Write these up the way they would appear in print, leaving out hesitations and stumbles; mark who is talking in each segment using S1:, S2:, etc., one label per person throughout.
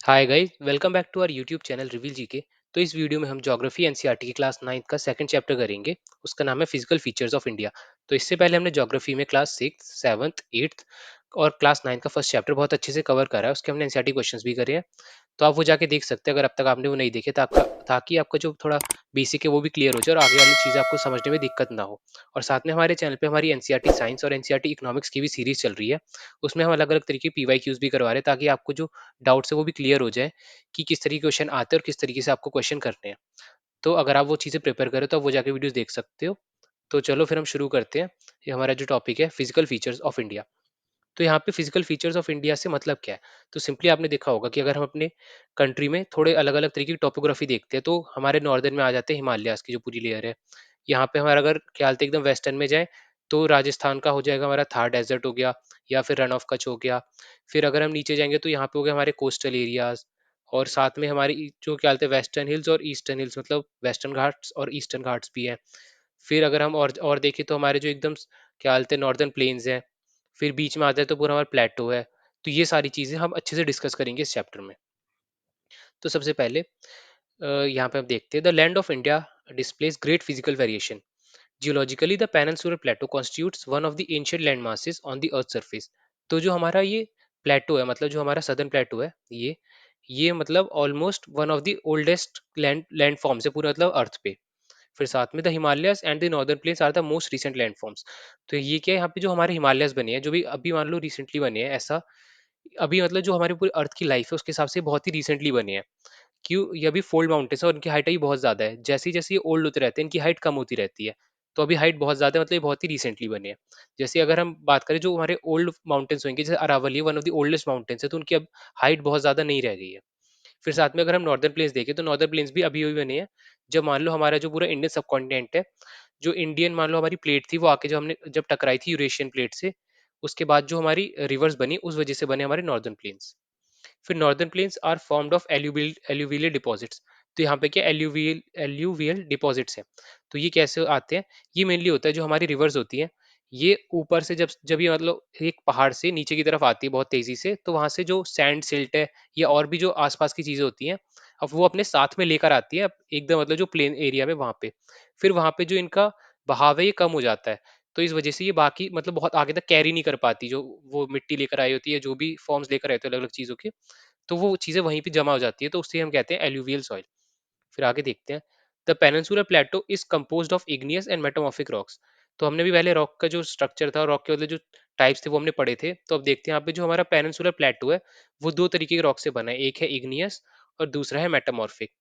S1: Hi guys, welcome back to our YouTube channel reveal G K. तो इस video में हम ज्योग्राफी एनसीईआरटी की क्लास 9 का सेकंड चैप्टर करेंगे। उसका नाम है फिजिकल फीचर्स ऑफ इंडिया। तो इससे पहले हमने ज्योग्राफी में क्लास 6, 7, 8 और क्लास 9 का फर्स्ट चैप्टर बहुत अच्छे से कवर करा है। उसके हमने एनसीईआरटी क्वेश्चंस भी करे हैं। तो आप वो जाके देख सकते हैं अगर अब तक आपने वो नहीं देखे, ताकि आपका जो थोड़ा बेसिक है वो भी क्लियर हो जाए और आगे वाली चीज़ें आपको समझने में दिक्कत ना हो। और साथ में हमारे चैनल पे हमारी एनसीईआरटी साइंस और एनसीईआरटी इकोनॉमिक्स की भी सीरीज चल रही है। उसमें हम अलग अलग तरीके की पीवाईक्यूज भी करवा रहे हैं, ताकि आपको जो डाउट्स है वो भी क्लियर हो जाए कि किस तरीके के क्वेश्चन आते हैं और किस तरीके से आपको क्वेश्चन करने हैं। तो अगर आप वो चीज़ें प्रिपेयर करें तो आप वो जाके वीडियोस देख सकते हो। तो चलो फिर हम शुरू करते हैं। ये हमारा जो टॉपिक है फिजिकल फीचर्स ऑफ इंडिया। तो यहाँ पे फिजिकल फीचर्स ऑफ इंडिया से मतलब क्या है? तो सिंपली आपने देखा होगा कि अगर हम अपने कंट्री में थोड़े अलग अलग तरीके की टोपोग्राफी देखते हैं, तो हमारे नॉर्दर्न में आ जाते हैं हिमालयाज की जो पूरी लेयर है। यहाँ पे हमारा अगर ख्याल से एकदम वेस्टर्न में जाए, तो राजस्थान का हो जाएगा हमारा थार डेजर्ट हो गया, या फिर रन ऑफ कच्छ हो गया। फिर अगर हम नीचे जाएंगे तो यहाँ पे हो गए हमारे कोस्टल एरियाज। और साथ में हमारी जो क्या बोलते हैं वेस्टर्न हिल्स और ईस्टर्न हिल्स, मतलब वेस्टर्न घाट्स और ईस्टर्न घाट्स भी हैं। फिर अगर हम और देखें तो हमारे जो एकदम क्या बोलते हैं नॉर्दर्न प्लेन्स हैं। फिर बीच में आता है तो पूरा हमारा प्लेटो है। तो ये सारी चीज़ें हम अच्छे से डिस्कस करेंगे इस चैप्टर में। तो सबसे पहले यहाँ पे हम देखते हैं the land of India displace great physical variation. Geologically the peninsular Plato constitutes one of the ancient land masses on the earth surface. तो जो हमारा ये प्लेटो है, मतलब जो हमारा सदर्न प्लेटो है, ये मतलब almost one of the oldest land forms है पूरा, मतलब अर्थ पे। फिर साथ में the Himalayas and the northern plains are the most recent landforms. तो ये क्या है, यहाँ पे जो हमारे हिमालयस बने हैं, जो भी अभी मान लो रिसेंटली बने हैं, ऐसा अभी मतलब जो हमारी पूरी अर्थ की लाइफ है उसके हिसाब से बहुत ही रिसेंटली बने हैं। क्यों? ये अभी फोल्ड माउंटेन्स है और इनकी हाइट अभी बहुत ज्यादा है। जैसे जैसे ये ओल्ड होते रहते हैं इनकी हाइट कम होती रहती है। तो अभी हाइट बहुत ज्यादा है, मतलब ये बहुत ही रिसेंटली बने हैं। जैसे अगर हम बात करें जो हमारे ओल्ड माउंटेन्स होंगे, जैसे Aravalli one of the oldest mountains है, तो उनकी अब हाइट बहुत ज्यादा नहीं रह गई है। फिर साथ में अगर हम नॉर्दर्न प्लेन्स देखें तो नॉर्दर्न प्लेन्स भी अभी अभी बने हैं। जब मान लो हमारा जो पूरा इंडियन सब कॉन्टिनेंट है, जो इंडियन मान लो हमारी प्लेट थी, वो आके जो हमने जब टकराई थी यूरेशियन प्लेट से, उसके बाद जो हमारी रिवर्स बनी उस वजह से बने हमारे नॉर्दर्न प्लेन्स। फिर northern plains are formed of alluvial deposits. तो यहाँ पे क्या एल्यूवियल एल्यूवियल डिपॉजिट्स है। तो ये कैसे आते हैं? ये मेनली होता है जो हमारी रिवर्स होती है, ये ऊपर से जब जब ये मतलब एक पहाड़ से नीचे की तरफ आती है बहुत तेजी से, तो वहां से जो सैंड सिल्ट है या और भी जो आसपास की चीजें होती हैं, अब वो अपने साथ में लेकर आती है एकदम, मतलब जो प्लेन एरिया में वहां पे। फिर वहां पे जो इनका बहाव है ये कम हो जाता है। तो इस वजह से ये बाकी मतलब बहुत आगे तक कैरी नहीं कर पाती, जो वो मिट्टी लेकर आई होती है, जो भी फॉर्म्स लेकर आए होते हैं अलग अलग चीजों के। तो वो चीजें वहीं पे जमा हो जाती है, तो उससे हम कहते हैं एल्यूवियल सॉइल। फिर आगे देखते हैं the peninsular plateau is composed of igneous and metamorphic rocks. तो हमने भी पहले रॉक का जो स्ट्रक्चर था, रॉक के मतलब जो टाइप्स थे वो हमने पढ़े थे। तो अब देखते हैं यहाँ पे जो हमारा पेनिनसुलर प्लेटो है, वो दो तरीके के रॉक से बना है, एक है इग्नियस और दूसरा है मेटामॉर्फिक।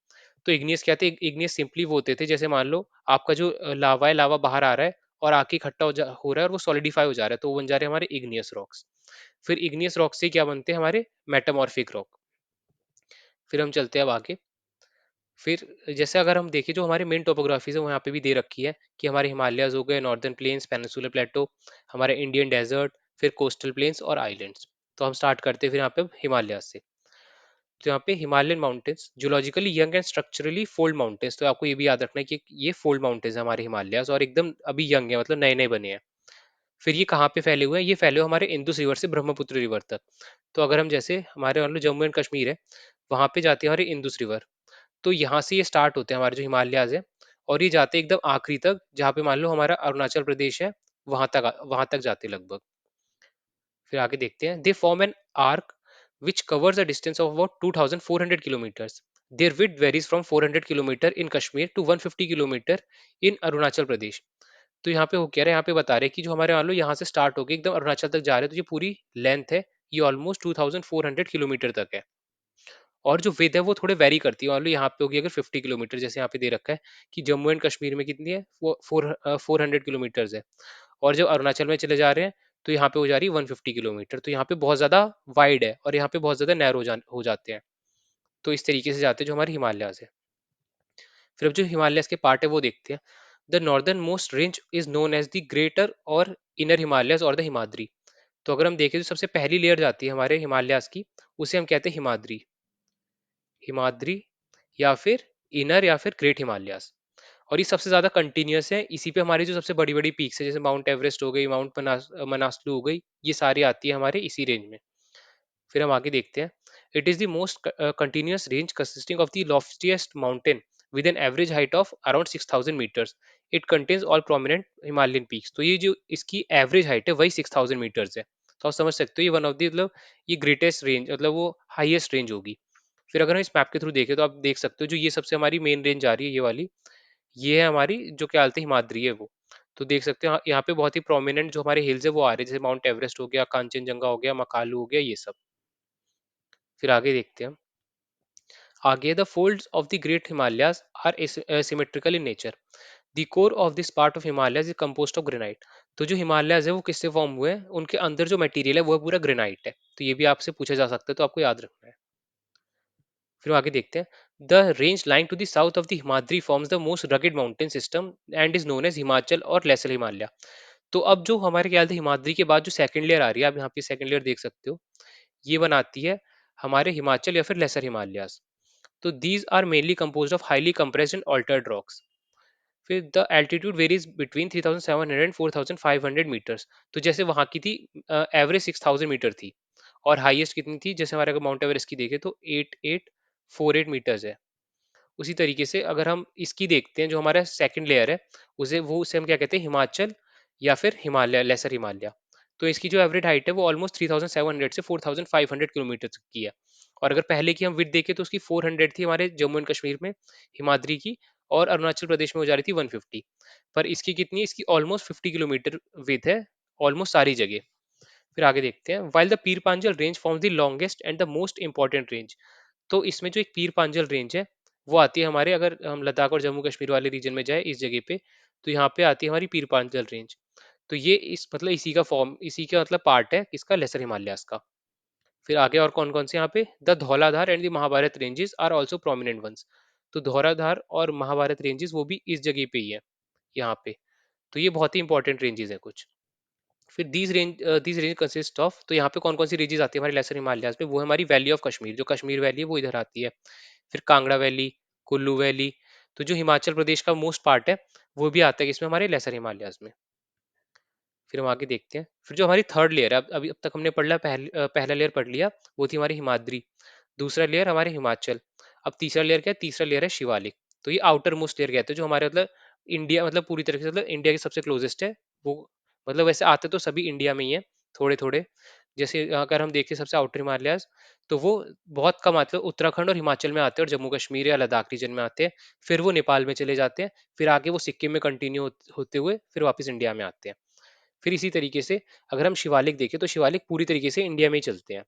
S1: तो इग्नियस क्या थे? इग्नियस सिंपली वो होते थे, जैसे मान लो आपका जो लावा है, लावा बाहर आ रहा है और आके इकट्ठा हो रहा है और वो सॉलिडिफाई हो जा रहा है, तो वो बन जा रहे हैं हमारे इग्नियस रॉक्स। फिर इग्नियस रॉक से क्या बनते हैं? हमारे मेटामॉर्फिक रॉक। फिर हम चलते हैं अब आगे। फिर जैसे अगर हम देखें जो हमारे मेन टोपोग्राफीज है वो यहाँ पे भी दे रखी है कि हमारे हिमालयाज हो गए, नॉर्दर्न प्लेन्स, पेनिनसुलर प्लेटो, हमारे इंडियन डेजर्ट, फिर कोस्टल प्लेन्स और आइलैंड्स। तो हम स्टार्ट करते हैं फिर यहाँ पे हिमालयाज से। तो यहाँ पे Himalayan mountains geologically young and structurally fold mountains. तो आपको ये भी याद रखना है कि ये फोल्ड माउंटेन्स है हमारे हिमालयाज और एकदम अभी यंग है, मतलब नए नए बने हैं। फिर ये कहाँ पे फैले हुए हैं? ये फैले हुए हमारे इंदुस रिवर से ब्रह्मपुत्र रिवर तक। तो अगर हम जैसे हमारे मान लो जम्मू एंड कश्मीर है, वहां पे जाती है हमारी इंदुस रिवर। तो यहाँ से ये स्टार्ट होते हैं हमारे जो हिमालयाज है, और ये जाते हैं एकदम आखिरी तक, जहाँ पे मान लो हमारा अरुणाचल प्रदेश है, वहां तक जाते हैं लगभग। फिर आगे देखते हैं they form an arc which covers a distance of about 2400 kilometers. Their width varies from 400 kilometer in Kashmir to 150 kilometer in Arunachal Pradesh. तो यहाँ पे हो क्या रहा है? यहाँ पे बता रहे हैं कि जो हमारे मान लो यहाँ से स्टार्ट होके एकदम अरुणाचल तक जा रहे हैं, तो ये पूरी लेंथ है, ये ऑलमोस्ट 2400 किलोमीटर तक है। और जो विड्थ है वो थोड़े वेरी करती है, मान लो यहाँ पे होगी अगर 50 किलोमीटर, जैसे यहाँ पे दे रखा है कि जम्मू एंड कश्मीर में कितनी है, वो 400 किलोमीटर है। और जब अरुणाचल में चले जा रहे हैं तो यहाँ पे हो जा रही है 150 किलोमीटर। तो यहाँ पे बहुत ज्यादा वाइड है और यहाँ पे बहुत ज्यादा नैरो हो जाते हैं। तो इस तरीके से जाते हैं जो हमारे हिमालयाज है। फिर अब जो हिमालयस के पार्ट है वो देखते हैं। The northern most range is known as the greater और इनर हिमालयस और द हिमाद्री। तो अगर हम देखें तो सबसे पहली लेयर जाती है हमारे हिमालयास की, उसे हम कहते हैं हिमाद्री। हिमाद्री या फिर इनर या फिर ग्रेट हिमालयास। और ये सबसे ज्यादा कंटिन्यूअस है, इसी पे हमारी जो सबसे बड़ी बड़ी पीक्स है, जैसे माउंट एवरेस्ट हो गई, माउंट मनासलू हो गई, ये सारी आती है हमारे इसी रेंज में। फिर हम आगे देखते हैं It is the most continuous range consisting of the loftiest mountain with an average height of around 6000 meters. It contains all prominent Himalayan peaks. तो ये जो इसकी एवरेज हाइट है वही 6000 मीटर्स है, तो आप समझ सकते हो ये वन ऑफ दी मतलब ये ग्रेटेस्ट रेंज मतलब वो हाईएस्ट रेंज होगी। फिर अगर हम इस मैप के थ्रू देखें तो आप देख सकते हो जो ये सबसे हमारी मेन रेंज आ रही है ये वाली, ये है हमारी जो क्या बोलते हैं हिमाद्री है वो। तो देख सकते हो यहाँ पे बहुत ही प्रोमिनेंट जो हमारे हिल्स है वो आ रहे हैं, जैसे माउंट एवरेस्ट हो गया, कांचनजंगा हो गया, मकालू हो गया, ये सब। फिर आगे देखते हैं हम। आगे the folds of the great Himalayas are symmetrical in nature. The core of this part of Himalayas is composed of granite. तो जो हिमालयाज है वो किससे फॉर्म हुए हैं, उनके अंदर जो मटेरियल है वो पूरा ग्रेनाइट है। तो ये भी आपसे पूछा जा सकता है, तो आपको याद रखना है। फिर आगे देखते हैं। The range lying to the south of the Himadri forms the most rugged mountain system and is known as Himachal और लेसर हिमालय। तो अब जो हमारे ख्याल से हिमाद्री के बाद जो सेकंड लेयर आ रही है, आप यहाँ पे सेकंड लेयर देख सकते हो, ये बनाती है हमारे हिमाचल या फिर लेसर हिमालयाज। तो these are mainly composed of highly compressed and altered rocks. फिर the altitude varies between 3700 and 4500 metres. तो जैसे वहां की थी एवरेज 6000 मीटर थी, और हाईएस्ट कितनी थी, जैसे हमारे अगर माउंट एवरेस्ट की देखें तो 8848 मीटर्स है। उसी तरीके से अगर हम इसकी देखते हैं जो हमारा सेकंड लेयर है, उसे हम क्या कहते हैं, हिमाचल या फिर हिमालय, लेसर हिमालय। तो इसकी जो एवरेज हाइट है वो ऑलमोस्ट 3700 से 4500 किलोमीटर तक की है। और अगर पहले की हम विड्थ देखें तो उसकी 400 थी हमारे जम्मू एंड कश्मीर में हिमाद्री की, और अरुणाचल प्रदेश में हो जा रही थी 150। पर इसकी कितनी, इसकी ऑलमोस्ट 50 किलोमीटर विथ है ऑलमोस्ट सारी जगह। फिर आगे देखते हैं। While the Pir Panjal range form the longest and the most important range. तो इसमें जो एक पीर पांजल रेंज है वो आती है हमारे, अगर हम लद्दाख और जम्मू कश्मीर वाले रीजन में जाए इस जगह पे, तो यहाँ पे आती है हमारी पीर पांजल रेंज। तो ये इस मतलब इसी का फॉर्म, इसी का मतलब पार्ट है किसका, लेसर हिमालयास का। फिर आगे और कौन कौन से यहाँ पे, the Dhauladhar and the Mahabharat ranges are also prominent ones. तो धौलाधार और महाभारत रेंजेस वो भी इस जगह पे ही है यहाँ पे। तो ये बहुत ही इंपॉर्टेंट रेंजेस है कुछ। फिर दीज रेंज कंसिस्ट ऑफ, तो यहाँ पे कौन कौन सी रेंजेस आती है हमारे लेसर हिमालयाज में, वो है हमारी वैली ऑफ कश्मीर, जो कश्मीर वैली है वो इधर आती है। फिर कांगड़ा वैली, कुल्लू वैली। तो जो हिमाचल प्रदेश का मोस्ट पार्ट है वो भी आता है इसमें हमारे लेसर हिमालयाज में। फिर हम आगे देखते हैं। फिर जो हमारी थर्ड लेयर है, अब तक हमने पढ़ लिया, पहला लेयर पढ़ लिया, वो थी हमारी हिमाद्री। दूसरा लेयर हमारे हिमाचल। अब तीसरा लेयर क्या है, तीसरा लेयर है शिवालिक। तो ये आउटर मोस्ट लेयर कहते हैं, जो हमारे मतलब इंडिया, मतलब पूरी तरीके से मतलब इंडिया के सबसे क्लोजेस्ट है वो। मतलब वैसे आते तो सभी इंडिया में ही है, थोड़े थोड़े। जैसे अगर हम देखें सबसे आउटर हिमालयाज, तो वो बहुत कम आते हैं, उत्तराखंड और हिमाचल में आते हैं, और जम्मू कश्मीर या लद्दाख रीजन में आते हैं। फिर वो नेपाल में चले जाते हैं। फिर आगे वो सिक्किम में कंटिन्यू होते हुए फिर वापस इंडिया में आते हैं। फिर इसी तरीके से अगर हम शिवालिक देखें तो शिवालिक पूरी तरीके से इंडिया में ही चलते हैं।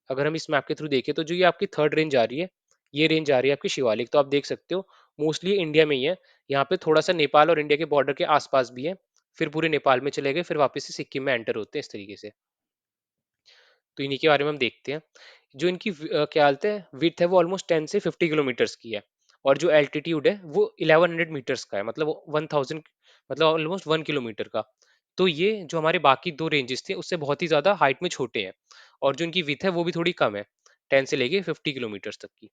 S1: अगर हम इस मैप के थ्रू देखें तो जो ये आपकी थर्ड रेंज आ रही है, ये रेंज आ रही है आपकी शिवालिक, तो आप देख सकते हो मोस्टली इंडिया में ही है। यहाँ पे थोड़ा सा नेपाल और इंडिया के बॉर्डर के आसपास भी है। फिर पूरे नेपाल में चले गए, फिर वापस से सिक्किम में एंटर होते हैं इस तरीके से। तो इन्हीं के बारे में हम देखते हैं। जो इनकी क्या बोलते हैं विथ है वो ऑलमोस्ट 10 से 50 किलोमीटर्स की है। और जो एल्टीट्यूड है वो 1100 मीटर्स का है, मतलब 1000, मतलब ऑलमोस्ट 1 किलोमीटर का। तो ये जो हमारे बाकी दो रेंजेस थे उससे बहुत ही ज्यादा हाइट में छोटे हैं। और जो इनकी विथ है वो भी थोड़ी कम है, 10 से लेके 50 किलोमीटर्स तक की।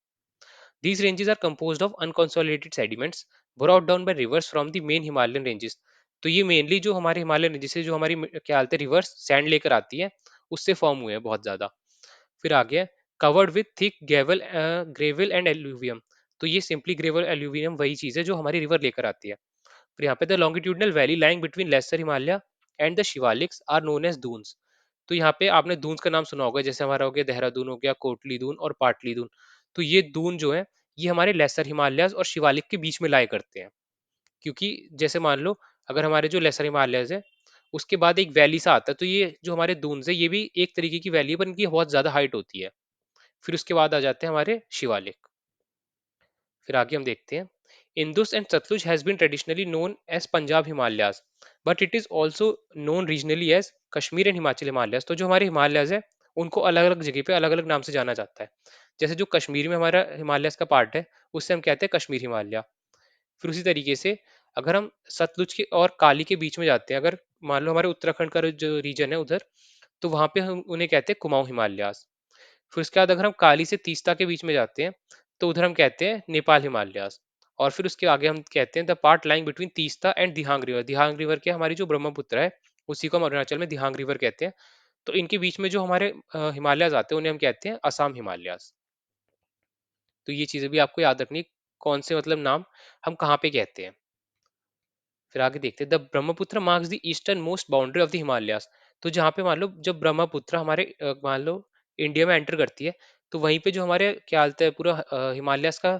S1: These ranges are composed of unconsolidated sediments brought down by rivers from the main Himalayan ranges। तो ये मेनली जो हमारे हिमालयन रेंजेस से जो हमारी क्या बोलते हैं रिवर्स सैंड लेकर आती है, उससे फॉर्म हुए हैं बहुत ज्यादा। फिर आगे covered with thick gravel and alluvium. तो ये सिंपली ग्रेवल एल्यूवियम वही चीज है जो हमारी रिवर लेकर आती है। फिर यहाँ पे the longitudinal valley lying between lesser Himalaya and the Shivaliks are known as Duns. तो यहाँ पे आपने दून्स का नाम सुना होगा, जैसे हमारा हो गया देहरादून, हो गया कोटली दून और पाटली दून। तो ये दून जो है ये हमारे लेसर हिमालयाज और शिवालिक के बीच में लाया करते हैं। क्योंकि जैसे मान लो अगर हमारे जो लेसर हिमालयाज है उसके बाद एक वैली सा आता है, तो ये जो हमारे दून्स है ये भी एक तरीके की वैली है, पर इनकी बहुत ज्यादा हाइट होती है। फिर उसके बाद आ जाते हैं हमारे शिवालिक। फिर आगे हम देखते हैं। Indus and Satluj has been traditionally known as Punjab Himalayas, but it is also known regionally as Kashmir and Himachal Himalayas। तो जो हमारे हिमालयाज है उनको अलग अलग जगह पे अलग अलग नाम से जाना जाता है। जैसे जो कश्मीर में हमारा हिमालयाज का पार्ट है उससे हम कहते हैं कश्मीर हिमालय। फिर उसी तरीके से अगर हम सतलुज के और काली के बीच में जाते हैं, अगर मान लो हमारे उत्तराखंड का जो रीजन है उधर, तो वहां पे हम उन्हें कहते हैं कुमाऊं हिमालयास। फिर उसके बाद अगर हम काली से तीस्ता के बीच में जाते हैं तो उधर हम कहते हैं नेपाल हिमालयास। और फिर उसके आगे हम कहते हैं the part lying between Teesta and Dihang river. Dihang river क्या, हमारी जो ब्रह्मपुत्र है उसी को हम अरुणाचल में दिहांग रिवर कहते हैं। तो इनके बीच में जो हमारे हिमालयाज़ आते हैं उन्हें हम कहते हैं असम हिमालयाज़। तो ये चीज़ें भी आपको याद रखनी है, कौन से मतलब नाम हम कहाँ पे कहते हैं। फिर आगे देखते हैं the Brahmaputra marks the eastern most boundary of the Himalayas. तो जहाँ पे मान लो जब ब्रह्मपुत्र हमारे मान लो इंडिया में एंटर करती है, तो वहीं पे जो हमारे क्या हालत है पूरा हिमालयाज का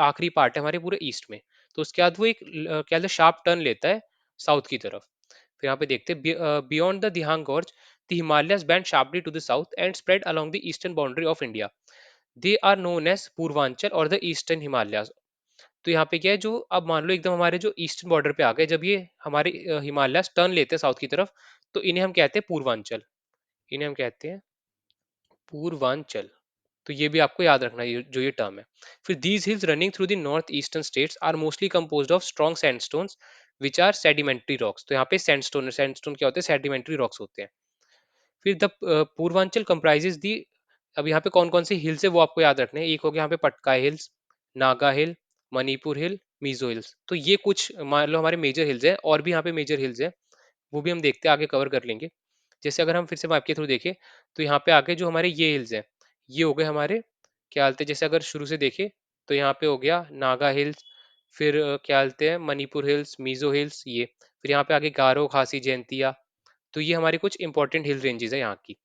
S1: आखिरी पार्ट है हमारे पूरे ईस्ट में। तो उसके बाद वो एक क्या हालत शार्प टर्न लेता है साउथ की तरफ। फिर यहाँ पे देखते हैं beyond the Dihang gorge the Himalayas bend sharply to the south and spread along the eastern boundary of India. They are known as Purvanchal और द ईस्टर्न हिमालयाज। तो यहाँ पे क्या है जो अब मान लो एकदम हमारे जो ईस्टर्न बॉर्डर पे आ गए, जब ये हमारे हिमालय टर्न लेते हैं साउथ की तरफ, तो इन्हें हम कहते हैं पूर्वांचल। इन्हें हम कहते हैं पूर्वांचल। तो ये भी आपको याद रखना है जो ये टर्म है। फिर these hills running through the north eastern states are mostly composed of strong sandstones which are sedimentary rocks. तो यहाँ पे सैंडस्टोन सैंडस्टोन क्या होते हैं, सेडिमेंट्री रॉक्स होते हैं। फिर द पूर्वांचल कंप्राइजेस दी। अब यहाँ पे कौन कौन से हिल्स है वो आपको याद रखने हैं। एक हो गया यहाँ पे पटकाई हिल्स, नागा हिल, मणिपुर हिल, मिजो हिल्स। तो ये कुछ मान लो हमारे मेजर हिल्स है, और भी यहाँ पे मेजर हिल्स है, वो भी हम देखते हैं आगे कवर कर लेंगे। जैसे अगर हम फिर से मैप के थ्रू देखें, तो यहाँ पे आगे जो हमारे ये हिल्स हैं, ये हो गए हमारे क्या हालते हैं। जैसे अगर शुरू से देखें तो यहाँ पे हो गया नागा हिल्स, फिर क्या हालते हैं मणिपुर हिल्स, मिजो हिल्स, ये फिर यहाँ पे आगे गारो खासी जयंतिया। तो ये हमारी कुछ इंपॉर्टेंट हिल रेंजेस है यहाँ की।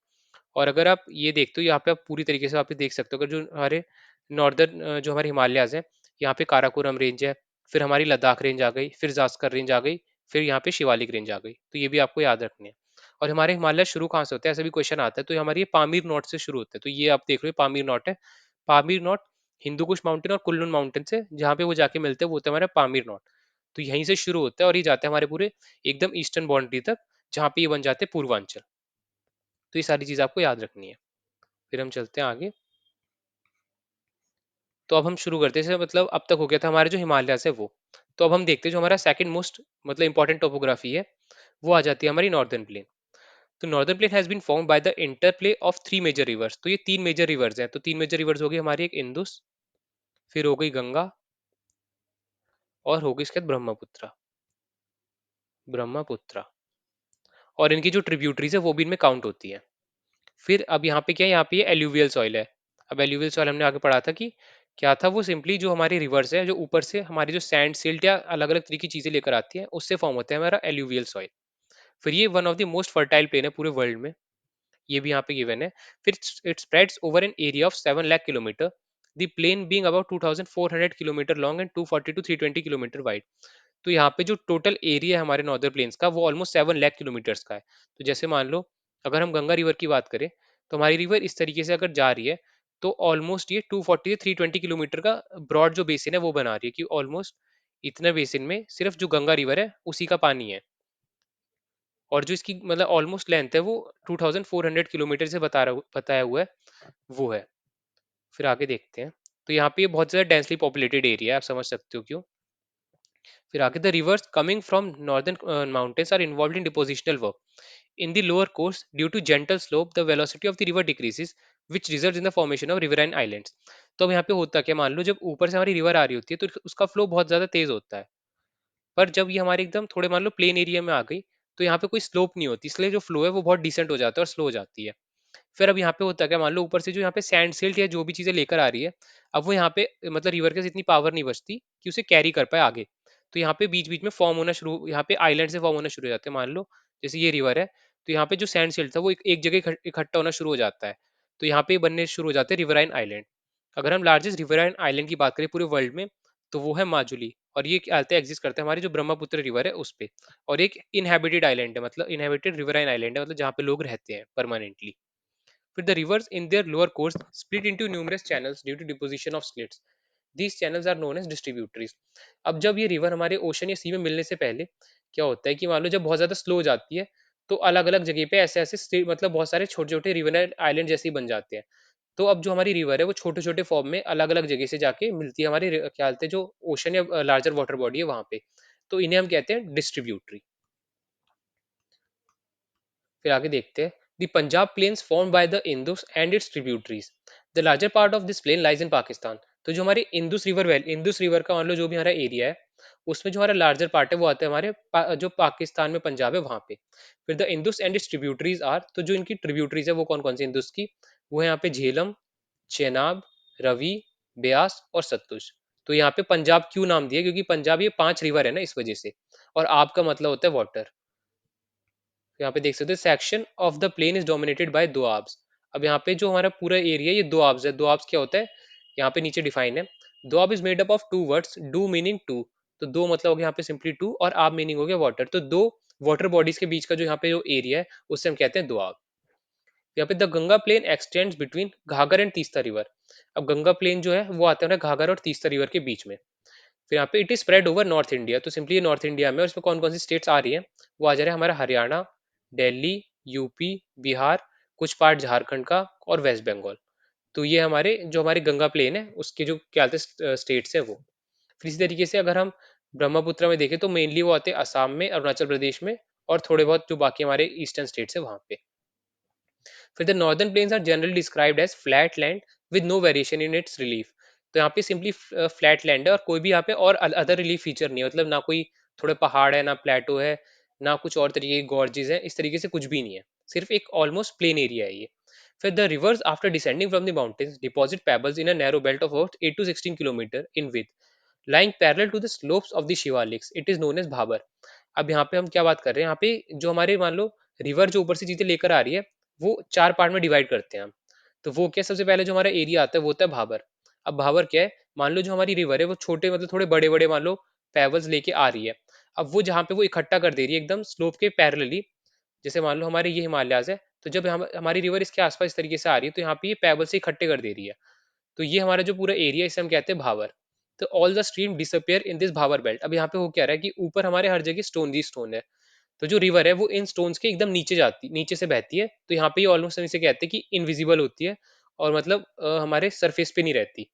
S1: और अगर आप ये देखते हो यहाँ पे आप पूरी तरीके से आप ये देख सकते हो, अगर जो हमारे नॉर्दर्न जो हमारे हिमालयाज हैं, यहाँ पे काराकोरम रेंज है, फिर हमारी लद्दाख रेंज आ गई, फिर जास्कर रेंज आ गई, फिर यहाँ पे शिवालिक रेंज आ गई। तो ये भी आपको याद रखने हैं। और हमारे हिमालय शुरू कहाँ से होता है, ऐसा भी क्वेश्चन आता है, तो ये हमारी ये पामीर नॉट से शुरू होता है। तो ये आप देख रहे हो पामीर नॉट है। पामीर नॉट हिंदू कुश माउंटेन और कुल्लू माउंटेन से जहाँ पे वो जाके मिलते हैं वो होता है हमारा पामीर नॉट। तो यहीं से शुरू होता है और ये जाता है हमारे पूरे एकदम ईस्टर्न बाउंड्री तक, जहाँ पे ये बन जाते हैं पूर्वांचल। तो ये सारी चीज आपको याद रखनी है। फिर हम चलते हैं आगे। तो अब हम शुरू करते हैं, जैसे मतलब अब तक हो गया था हमारे जो हिमालयाज है वो। तो अब हम देखते हैं जो हमारा सेकंड मोस्ट मतलब इंपॉर्टेंट टोपोग्राफी है, वो आ जाती है हमारी नॉर्दर्न प्लेन। तो northern plain has been formed by the interplay of three major rivers. तो ये तीन मेजर रिवर्स हैं। तो तीन मेजर रिवर्स हो गई हमारी, एक इंदुस, फिर हो गई गंगा, और हो गई इसके बाद ब्रह्मपुत्र। ब्रह्मपुत्र और इनकी जो ट्रिब्यूटरीज है वो भी इनमें काउंट होती है। फिर अब यहाँ पे क्या है, यहाँ पे ये एल्यूवियल सॉइल है। अब एल्यूवियल सॉइल हमने आगे पढ़ा था कि क्या था, वो सिंपली जो हमारे रिवर्स है जो ऊपर से हमारी जो सैंड सिल्ट या अलग अलग तरीके की चीजें लेकर आती है, उससे फॉर्म होता है हमारा एल्यूवियल सॉइल। फिर ये one of the most fertile plain है पूरे वर्ल्ड में, ये भी यहाँ पे गिवन है। फिर it spreads over an area of 7 lakh kilometre, the plain being about 2400 kilometre long and 240 to 320 kilometre wide. तो यहाँ पे जो टोटल एरिया है हमारे नॉर्दर्न प्लेन्स का वो ऑलमोस्ट 7 लाख किलोमीटर्स का है। तो जैसे मान लो अगर हम गंगा रिवर की बात करें, तो हमारी रिवर इस तरीके से अगर जा रही है, तो ऑलमोस्ट ये 240 से 320 किलोमीटर का ब्रॉड जो बेसिन है वो बना रही है, कि ऑलमोस्ट इतने बेसिन में सिर्फ जो गंगा रिवर है उसी का पानी है। और जो इसकी मतलब ऑलमोस्ट लेंथ है वो 2400 किलोमीटर से बताया हुआ है, वो है। फिर आगे देखते हैं। तो यहाँ पे ये बहुत ज्यादा डेंसली पॉपुलेटेड एरिया है, आप समझ सकते हो क्यों। फिर आगे the rivers coming from northern mountains are involved in depositional work in the lower course due to gentle slope the velocity of the river decreases which result in the formation of riverine islands. तो अब यहाँ पे होता क्या, मान लो जब ऊपर से हमारी रिवर आ रही होती है तो उसका फ्लो बहुत ज्यादा तेज होता है। पर जब ये हमारे एकदम थोड़े मान लो प्लेन एरिया में आ गई, तो यहाँ पे कोई स्लोप नहीं होती, इसलिए जो फ्लो है वो बहुत डिसेंट हो जाता है और स्लो हो जाती है। फिर अब यहाँ पे होता है क्या, मान लो ऊपर से जो यहाँ पे सैंड सिल्ट या जो भी चीजें लेकर आ रही है, अब वो यहाँ पे मतलब रिवर के इतनी पावर नहीं बचती कि उसे कैरी कर पाए आगे। तो यहाँ पे बीच बीच में फॉर्म होना शुरू, यहाँ पे आइलैंड से फॉर्म होना शुरू हो जाते हैं। मान लो जैसे ये रिवर है, तो यहाँ पे जो सैंड सिल्ट था वो एक जगह इकट्ठा होना शुरू हो जाता है। तो यहाँ पे बनने शुरू हो जाते हैं रिवराइन आइलैंड। अगर हम लार्जेस्ट रिवराइन आइलैंड की बात करें पूरे वर्ल्ड में, तो वो है माजुली। और ये क्या एग्जिस्ट करता है हमारी जो ब्रह्मपुत्र रिवर है उस पे। और एक इनहेबिटेड आइलैंड है, मतलब इनहेबिटेड रिवराइन आइलैंड है, मतलब जहाँ पे लोग रहते हैं permanently. But the rivers in their lower course split into numerous channels due to deposition of slits. These channels are known as distributaries. अब जब ये रिवर हमारे ओशन या सी में मिलने से पहले क्या होता है कि मान लो जब बहुत ज्यादा स्लो हो जाती है, तो अलग अलग जगह पे ऐसे ऐसे मतलब बहुत सारे छोटे छोटे रिवर आइलैंड जैसे ही बन जाते हैं। तो अब जो हमारी रिवर है वो छोटे छोटे फॉर्म में अलग अलग जगह से जाके मिलती है हमारी क्या बोलते हैं जो ओशन या लार्जर वाटर बॉडी है वहां पे। तो इन्हें हम कहते हैं डिस्ट्रीब्यूटरी। फिर आगे देखते हैं। The Punjab plains formed by the Indus and its tributaries. The larger part of this plain lies in Pakistan. तो जो हमारे इंदुस रिवर का मान लो जो भी हमारा एरिया है, उसमें जो हमारा लार्जर पार्ट है वो आता है हमारे जो पाकिस्तान में पंजाब है वहां पे। फिर the Indus and its tributaries are, तो जो इनकी ट्रिब्यूटरीज है वो कौन कौन सी इंदुस की, वो है यहाँ पे झेलम, चेनाब, रवि, ब्यास और सतलुज। तो यहाँ पे पंजाब क्यों नाम दिया, क्योंकि पंजाब ये 5 रिवर है ना इस वजह से। और आप का मतलब होता है वाटर। यहाँ पे देख सकते हैं section of the plain is dominated by doabs. अब यहाँ पे जो हमारा पूरा एरिया ये दोआब्स है। दोआब्स क्या होता है, यहाँ पे नीचे डिफाइन है। Doab is made up of two words, do meaning two. तो दो मतलब हो गया यहाँ पे सिंपली टू, और आब मीनिंग हो गया वाटर। तो दो वाटर बॉडीज के बीच का जो यहाँ पे जो एरिया है उससे हम कहते हैं दोआब। यहाँ पे the Ganga plain extends between Ghaghara and Teesta river. अब गंगा प्लेन जो है वो आता है घाघर और तीस्ता रिवर के बीच में। फिर यहाँ पे it is spread over north India, तो सिंपली ये नॉर्थ इंडिया में, और इसमें कौन कौन सी स्टेट्स आ रही है, वो आ जा रहा है हमारा हरियाणा, दिल्ली, यूपी, बिहार, कुछ पार्ट झारखंड का, और वेस्ट बंगाल। तो ये हमारे जो हमारे गंगा प्लेन है उसके जो क्या कहते हैं स्टेट्स है वो। फिर इसी तरीके से अगर हम ब्रह्मपुत्र में देखें तो मेनली वो आते हैं असम में, अरुणाचल प्रदेश में, और थोड़े बहुत जो बाकी हमारे ईस्टर्न स्टेट्स है वहां पे। फिर the northern plains are generally described as flat land with no variation in its relief. तो यहाँ पे सिंपली फ्लैट लैंड है और कोई भी यहाँ पे और अदर रिलीफ फीचर नहीं है, मतलब ना कोई थोड़े पहाड़ है, ना प्लेटो है, ना कुछ और तरीके की गॉर्जेस है, इस तरीके से कुछ भी नहीं है। सिर्फ एक ऑलमोस्ट प्लेन एरिया है ये। फिर the rivers after descending from the mountains deposit pebbles in a narrow belt of about 8 to 16 kilometre in width, lying parallel to the slopes of the Shivaliks, it is known as Bhabar. अब यहाँ पे हम क्या बात कर रहे हैं, यहाँ पे जो हमारे मान लो रिवर जो ऊपर से चीजें लेकर आ रही है वो 4 पार्ट में डिवाइड करते हैं हम। तो वो क्या, सबसे पहले जो हमारा एरिया आता है वो होता है भाबर। अब भाबर क्या है, मान लो जो हमारी रिवर है वो छोटे मतलब थोड़े बड़े बड़े मान लो पेबल्स लेके आ रही है। अब वो जहाँ पे वो इकट्ठा कर दे रही है एकदम स्लोप के पैरेलली, जैसे मान लो हमारे ये हिमालयाज है, तो जब हमारी रिवर इसके आसपास इस तरीके से आ रही है तो यहाँ पे ये पेबल से इकट्ठे कर दे रही है। तो ये हमारा जो पूरा एरिया इसे हम कहते हैं भावर। तो all the stream disappear in this भावर बेल्ट। अब यहाँ पे हो क्या रहा है कि ऊपर हमारे हर जगह स्टोन ही स्टोन है। तो जो रिवर है वो इन स्टोन्स के एकदम नीचे जाती, नीचे से बहती है, तो यहाँ पे ये ऑलमोस्ट हम इसे कहते हैं कि इनविजिबल होती है, और मतलब हमारे सरफेस पे नहीं रहती।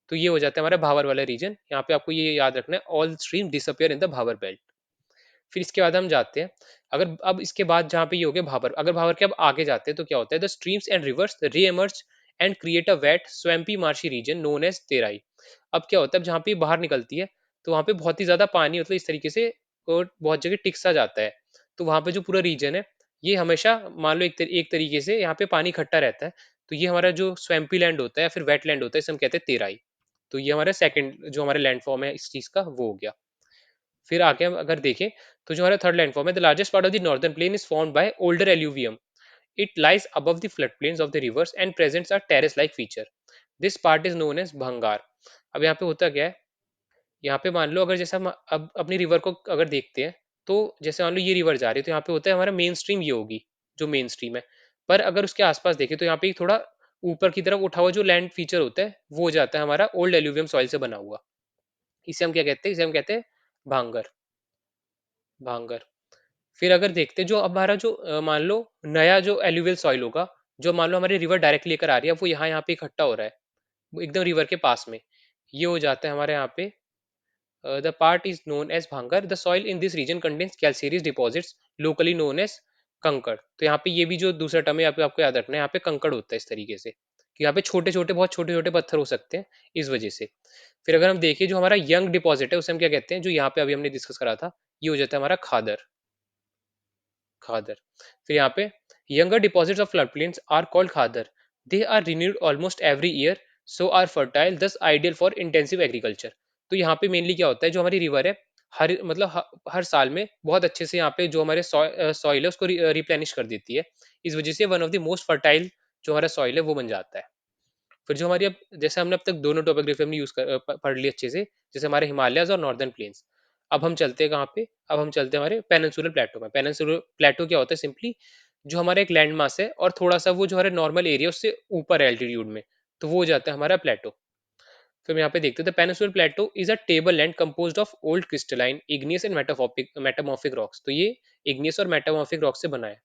S1: तो ये हो जाता है हमारा भावर वाला रीजन। यहाँ पे आपको ये याद रखना है, all stream disappear in the भावर बेल्ट। फिर इसके बाद हम जाते हैं, अगर अब इसके बाद जहाँ पे ये हो गया भाबर, अगर भाबर के अब आगे जाते हैं तो क्या होता है, the streams and rivers re emerge and create a wet swampy marshy region known as Terai. अब क्या होता है, अब जहाँ पे ये बाहर निकलती है तो वहाँ पे बहुत ही ज्यादा पानी, मतलब इस तरीके से और बहुत जगह टिक सा जाता है। तो वहाँ पे जो पूरा रीजन है ये हमेशा मान लो एक तरीके से यहाँ पे पानी इकट्ठा रहता है। तो ये हमारा जो स्वैम्पी लैंड होता है या फिर वेट लैंड होता है इसे हम कहते हैं तेराई। तो ये हमारा सेकंड जो हमारा लैंड फॉर्म है इस चीज का वो हो गया। फिर आगे हम अगर देखें तो जो हमारा थर्ड लैंडफॉर्म है, the largest part of the northern plain is formed by older alluvium. It lies above the flood plains of the rivers and presents a terrace like feature. This part is known as Bhangar. अब यहाँ पे होता क्या है, यहाँ पे मान लो अगर जैसे हम अब अपनी रिवर को अगर देखते हैं, तो जैसे मान लो ये रिवर जा रही है तो यहाँ पे होता है हमारा मेन स्ट्रीम, ये होगी जो मेन स्ट्रीम है। पर अगर उसके आसपास देखें तो यहाँ पे थोड़ा ऊपर की तरफ उठा हुआ जो लैंड फीचर होता है वो हो जाता है हमारा ओल्ड एल्यूवियम सॉइल से बना हुआ। इसे हम क्या कहते हैं, इसे हम कहते हैं भांगर। भांगर। फिर अगर देखते हैं जो अब हमारा जो मान लो नया जो एल्यूवियल सॉइल होगा, जो मान लो हमारी रिवर डायरेक्ट लेकर आ रही है, वो यहाँ यहाँ पे इकट्ठा हो रहा है, वो एकदम रिवर के पास में। ये हो जाता है हमारे यहाँ पे the part is known as bhangar. The soil in this region contains calcareous deposits locally known as kankar. तो यहाँ पे ये भी जो दूसरा टर्म है यहाँ पे आपको याद रखना है, यहाँ पे कंकड़ होता है इस तरीके से कि यहाँ पे छोटे छोटे बहुत छोटे छोटे पत्थर हो सकते हैं इस वजह से। फिर अगर हम देखें जो हमारा यंग डिपॉजिट है उसे हम क्या कहते हैं, जो यहाँ पे अभी हमने डिस्कस करा था, ये हो जाता है हमारा खादर। खादर। फिर यहाँ पे younger deposits of floodplains are called khadar. They are renewed almost every year, so are fertile, thus ideal for intensive agriculture. तो यहाँ पे मेनली क्या होता है, जो हमारी रिवर है हर मतलब हर साल में बहुत अच्छे से यहाँ पे जो हमारे सॉइल है उसको रिप्लेनिश कर देती है। इस वजह से one of the most fertile जो हमारा सॉइल है वो बन जाता है। फिर जो हमारी अब जैसे हमने अब तक दोनों टोपोग्राफी हमने पढ़ ली अच्छे से, जैसे हमारे हिमालयस और नॉर्दर्न प्लेन्स। अब हम चलते हैं कहाँ पे, अब हम चलते हैं हमारे पेनिनसुलर प्लेटो में। पेनिनसुलर प्लेटो क्या होता है, सिंपली जो हमारा एक लैंड मास है और थोड़ा सा वो जो हमारे नॉर्मल एरिया उससे ऊपर है एल्टीट्यूड में, तो वो हो जाता है हमारा प्लेटो। फिर हम यहाँ पे देखते हैं peninsular plateau is a table land composed of old crystalline igneous and metamorphic rocks. तो ये इग्नियस और मेटामॉर्फिक रॉक से बना है।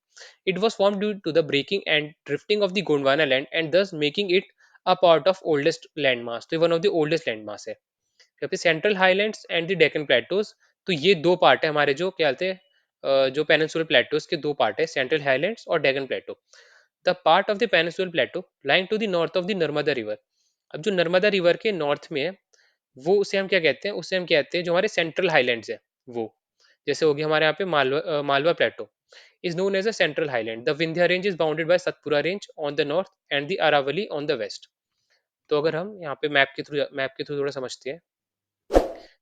S1: It was formed due to the breaking and drifting of the Gondwana land and thus making it a part of oldest landmass। तो ये one of the oldest landmass है। यहाँ पे central highlands and the Deccan Plato's, तो ये दो part है हमारे जो क्या कहते हैं जो पेनिनसुलर प्लेटोज के दो पार्ट है, सेंट्रल हाईलैंड्स और Deccan plateau. The part of the peninsular plateau lying to the north of the Narmada river. अब जो नर्मदा रिवर के नॉर्थ में है वो उसे हम क्या कहते हैं, उसे हम कहते हैं जो हमारे सेंट्रल हाईलैंड्स है वो। जैसे हो गया हमारे यहाँ पे मालवा प्लेटो is known as a central highland. The Vindhya range is bounded by Satpura range on the north and the Aravalli on the west. तो अगर हम यहाँ पे मैप के थ्रू थोड़ा समझते हैं,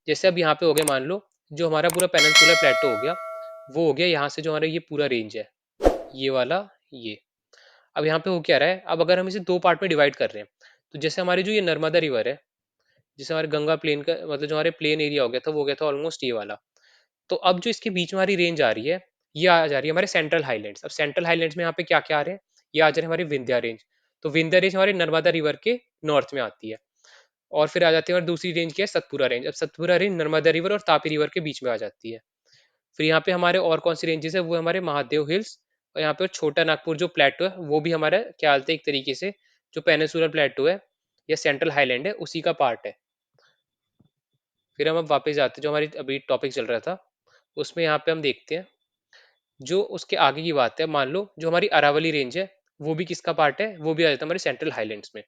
S1: जैसे अब यहाँ पे हो गया, मान लो जो हमारा पूरा पेनिनसुलर प्लेटो हो गया, वो हो गया यहाँ से जो हमारा ये पूरा रेंज है, ये वाला, ये। अब यहाँ पे हो क्या रहा है, अब अगर हम इसे दो पार्ट में डिवाइड कर रहे हैं, तो जैसे हमारी जो ये नर्मदा रिवर है, जैसे हमारे गंगा प्लेन का मतलब जो हमारे प्लेन एरिया हो गया था, वो हो गया था ऑलमोस्ट ये वाला। तो अब जो इसके बीच में हमारी रेंज आ रही है, ये आ जा रही है हमारे सेंट्रल हाईलैंड्स। अब सेंट्रल हाईलैंड्स में यहाँ पे क्या क्या आ रहे हैं, ये आ जा रहे हैं हमारी विंध्या रेंज। तो विंध्या रेंज हमारी नर्मदा रिवर के नॉर्थ में आती है। और फिर आ जाती है हमारी दूसरी रेंज, क्या है, सतपुरा रेंज। अब सतपुरा रेंज नर्मदा रिवर और तापी रिवर के बीच में आ जाती है। फिर यहाँ पे हमारे और कौन सी रेंजेस है, वो हमारे महादेव हिल्स, और यहाँ पे छोटा नागपुर जो प्लेटो है, वो भी हमारा क्या हालत है, एक तरीके से जो पेनिनसुलर प्लेटो है या सेंट्रल हाईलैंड है, उसी का पार्ट है। फिर हम अब वापस जाते हैं, जो हमारी अभी टॉपिक चल रहा था उसमें यहाँ पे हम देखते हैं जो उसके आगे की बात है। मान लो जो हमारी अरावली रेंज है, वो भी किसका पार्ट है, वो भी आ जाता है हमारे सेंट्रल हाईलैंड्स में।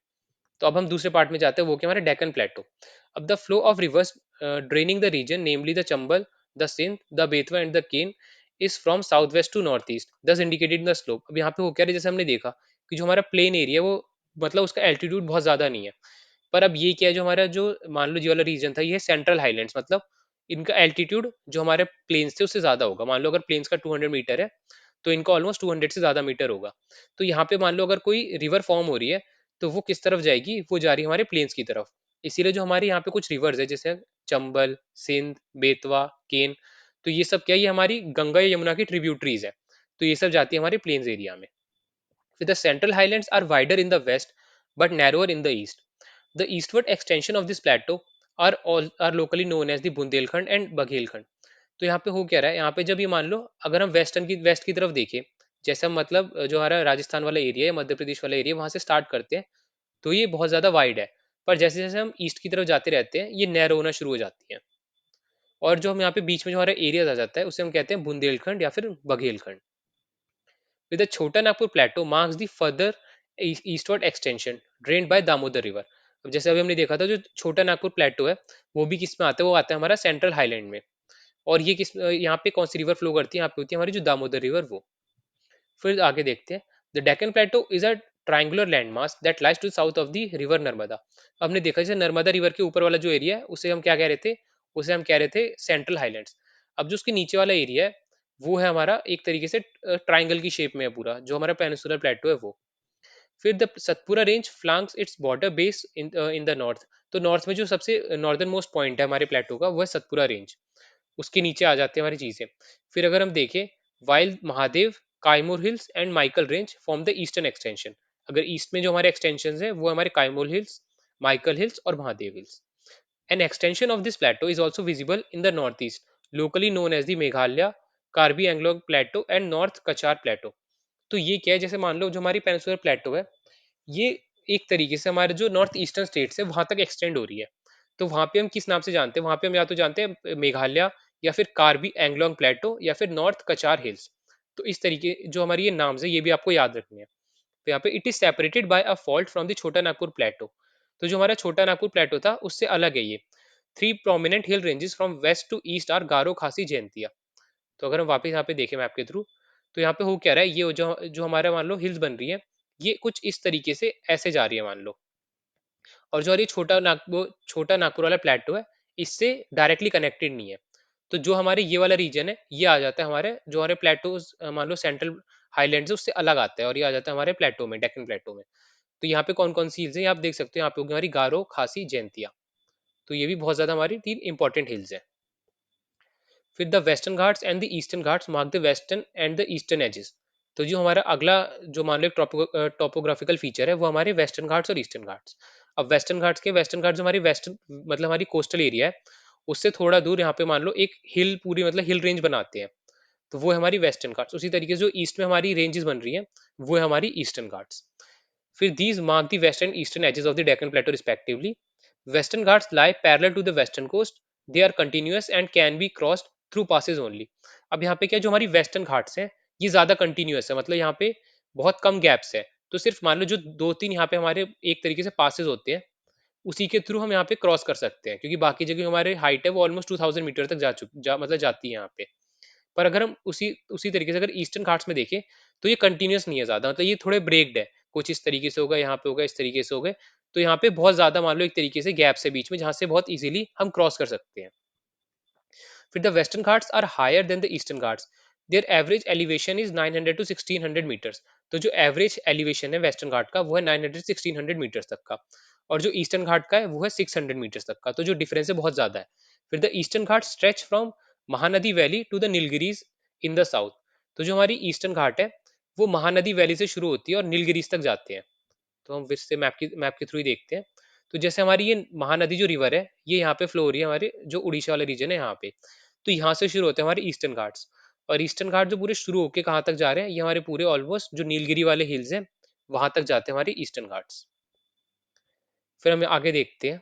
S1: तो अब हम दूसरे पार्ट में जाते हैं, वो क्या, हमारे डेक्कन प्लेटो। अब the flow of rivers draining the region, namely the Chambal, the Sindh, the Betwa and the Ken, is from south west to north east, thus indicated in the slope. अब यहाँ पे हो क्या रहा है, जैसे हमने देखा कि जो हमारा प्लेन एरिया है वो मतलब उसका एल्टीट्यूड बहुत ज्यादा नहीं है। पर अब ये क्या है, जो हमारा जो मान लो ये वाला रीजन था, ये सेंट्रल हाईलैंड्स, मतलब इनका एल्टीट्यूड जो हमारे प्लेन्स थे उससे ज्यादा होगा। मान लो अगर प्लेन्स का 200 मीटर है, तो इनका ऑलमोस्ट 200 से ज्यादा मीटर होगा। तो यहाँ पे मान लो अगर कोई रिवर फॉर्म हो रही है, तो वो किस तरफ जाएगी, वो जा रही है हमारे प्लेन्स की तरफ। इसीलिए जो हमारे यहाँ पे कुछ रिवर्स है, जैसे चंबल, सिंध, बेतवा, केन, तो ये सब क्या है, ये हमारी गंगा या यमुना की ट्रिब्यूटरीज है। तो ये सब जाती है हमारे प्लेन्स एरिया में। फिर the central highlands are wider in the west but narrower in the east. The eastward extension of this plateau are locally known as the Bundelkhand and Baghelkhand. तो यहाँ पे हो क्या रहा है, यहाँ पे जब ये मान लो अगर हम वेस्ट की तरफ देखें, जैसे हम मतलब जो हमारा राजस्थान वाला एरिया है, मध्य प्रदेश वाला एरिया, वहां से स्टार्ट करते हैं, तो ये बहुत ज्यादा वाइड है। पर जैसे जैसे हम ईस्ट की तरफ जाते रहते हैं, ये नैरो होना शुरू हो जाती है। और जो हम यहाँ पे बीच में जो हमारा एरिया आ जाता है, उसे हम कहते हैं बुंदेलखंड या फिर Baghelkhand. with the Chota Nagpur Plateau marks the further eastward extension drained by Damodar River। अब जैसे अभी हमने देखा था, जो छोटा नागपुर प्लेटो है, वो भी किस में आता है, वो आता है हमारा सेंट्रल हाईलैंड में। और ये किस यहाँ पे कौन सी रिवर फ्लो करती है, यहाँ पे होती है हमारी जो दामोदर रिवर, वो। फिर आगे देखते हैं, the Deccan plateau is a triangular land mass that lies to south of the river Narmada. हमने देखा जैसे नर्मदा रिवर के ऊपर वाला जो एरिया है, उसे हम क्या कह रहे थे, उसे हम कह रहे थे सेंट्रल हाईलैंड्स। अब जो उसके नीचे वाला एरिया है, वो है हमारा एक तरीके से ट्राइंगल की शेप में है पूरा, जो हमारा पेनिसुलर प्लेटो है वो। फिर the Satpura range flanks its border base in the north. तो नॉर्थ में जो सबसे नॉर्दर्न मोस्ट पॉइंट है हमारे प्लेटो का, वो है सतपुरा रेंज। उसके नीचे आ जाते हैं हमारी चीजें। फिर अगर हम देखें, while the Mahadev, Kaimur hills and Maikal range form the eastern extension. अगर ईस्ट में जो हमारे एक्सटेंशन है, वो हमारे कायमूर हिल्स, माइकल हिल्स और Mahadev hills. An extension of this plateau is also visible in the north east, locally known as the Meghalaya, Karbi Anglong plateau and north Cachar plateau. तो ये क्या है, जैसे मान लो जो हमारी पेनिसुलर प्लेटो है, ये एक तरीके से हमारे जो नॉर्थ ईस्टर्न स्टेट्स है वहां तक एक्सटेंड हो रही है। तो वहां पे हम किस नाम से जानते हैं, वहां पे हम या तो जानते हैं मेघालय, या फिर कार्बी एंग्लोंग प्लेटो, या फिर नॉर्थ कचार हिल्स। तो इस तरीके जो हमारी ये नाम है, ये भी आपको याद रखने हैं। तो यहाँ पे it is separated by a fault from the छोटा नागपुर प्लेटो। तो जो हमारा छोटा नागपुर प्लेटो था, उससे अलग है ये। Three prominent hill ranges from west to east are Garo, Khasi, Jaintia. तो अगर हम वापस यहाँ पे देखें मैप के थ्रू, तो यहाँ पे हो क्या रहा है, ये जो जो हमारे मान लो हिल्स बन रही है, ये कुछ इस तरीके से ऐसे जा रही है मान लो। और जो ये छोटा नागपुर वाला प्लेटो है, इससे डायरेक्टली कनेक्टेड नहीं है। तो जो हमारे ये वाला रीजन है, ये आ जाता है हमारे जो हमारे प्लेटोज मान लो सेंट्रल हाईलैंड्स है, उससे अलग आता है, और ये आ जाता है हमारे प्लेटो में, डेक्कन प्लेटो में। तो यहाँ पे कौन कौन सी हिल्स है, आप देख सकते हो, यहाँ पे होगी हमारी गारो, खासी, जैंतिया। तो ये भी बहुत ज्यादा हमारी तीन इंपॉर्टेंट हिल्स है। फिर the Western Ghats and the eastern Ghats mark the western and the eastern edges. तो जो हमारा अगला जो मान लो टॉपोग्राफिकल फीचर है, वो हमारे वेस्टर्न घाट्स और ईस्टर्न घाट्स। अब वेस्टर्न घाट्स जो हमारी वेस्टर्न मतलब हमारी कोस्टल एरिया है, उससे थोड़ा दूर यहाँ पे मान लो एक हिल पूरी मतलब हिल रेंज बनाते हैं। तो वो है हमारी वेस्टर्न घाट्स। उसी तरीके से जो ईस्ट में हमारी रेंजेस बन रही है, वो है हमारी ईस्टर्न घाट्स। फिर these mark the western and eastern edges of the Deccan Plateau respectively. Western Ghats lie parallel to the western coast. They are continuous and can be crossed through passes only. अब यहाँ पे क्या जो हमारी western Ghats हैं, ये ज्यादा continuous है, मतलब यहाँ पे बहुत कम गैप्स है। तो सिर्फ मान लो जो दो तीन यहाँ पे हमारे एक तरीके से पासेस होते हैं, उसी के थ्रू हम यहाँ पे क्रॉस कर सकते हैं, क्योंकि बाकी जगह हमारे हाइट है वो ऑलमोस्ट 2000 मीटर तक मतलब जाती है यहाँ पे। पर अगर हम उसी उसी तरीके से अगर ईस्टर्न घाट्स में देखें, तो ये कंटिन्यूअस नहीं है ज़्यादा, मतलब ये थोड़े ब्रेक्ड है। कुछ इस तरीके से होगा, यहाँ पे होगा, इस तरीके से हो गए। तो यहाँ पे बहुत ज़्यादा मान लो एक तरीके से गैप्स है बीच में, जहाँ से बहुत ईज़िली हम क्रॉस कर सकते हैं। फिर the Western Ghats are higher than the eastern Ghats. Their average elevation is 900 to 1600 metres. तो जो एवरेज एलिवेशन है वेस्टर्न घाट का वो है 900 1600 मीटर्स तक का, और जो ईस्टर्न घाट का है वो है 600 मीटर्स तक का। तो जो डिफरेंस है बहुत ज्यादा है। फिर the Eastern Ghat stretch from Mahanadi valley to the Nilgiris in the south. तो जो हमारी ईस्टर्न घाट है वो महानदी वैली से शुरू होती है और नीलगिरीज तक जाते हैं। तो हम फिर से मैप के थ्रू ही देखते हैं। तो जैसे हमारी ये महानदी जो रिवर है, ये यहाँ पे फ्लो हो रही है हमारे जो उड़ीसा वाले रीजन है यहाँ पे। तो यहाँ से शुरू होते हैं हमारे ईस्टर्न घाट्स। और ईस्टर्न घाट जो पूरे शुरू होके कहाँ तक जा रहे हैं, ये हमारे पूरे ऑलमोस्ट जो नीलगिरी वाले हिल्स हैं वहां तक जाते हैं हमारे ईस्टर्न घाट्स। फिर हम आगे देखते हैं।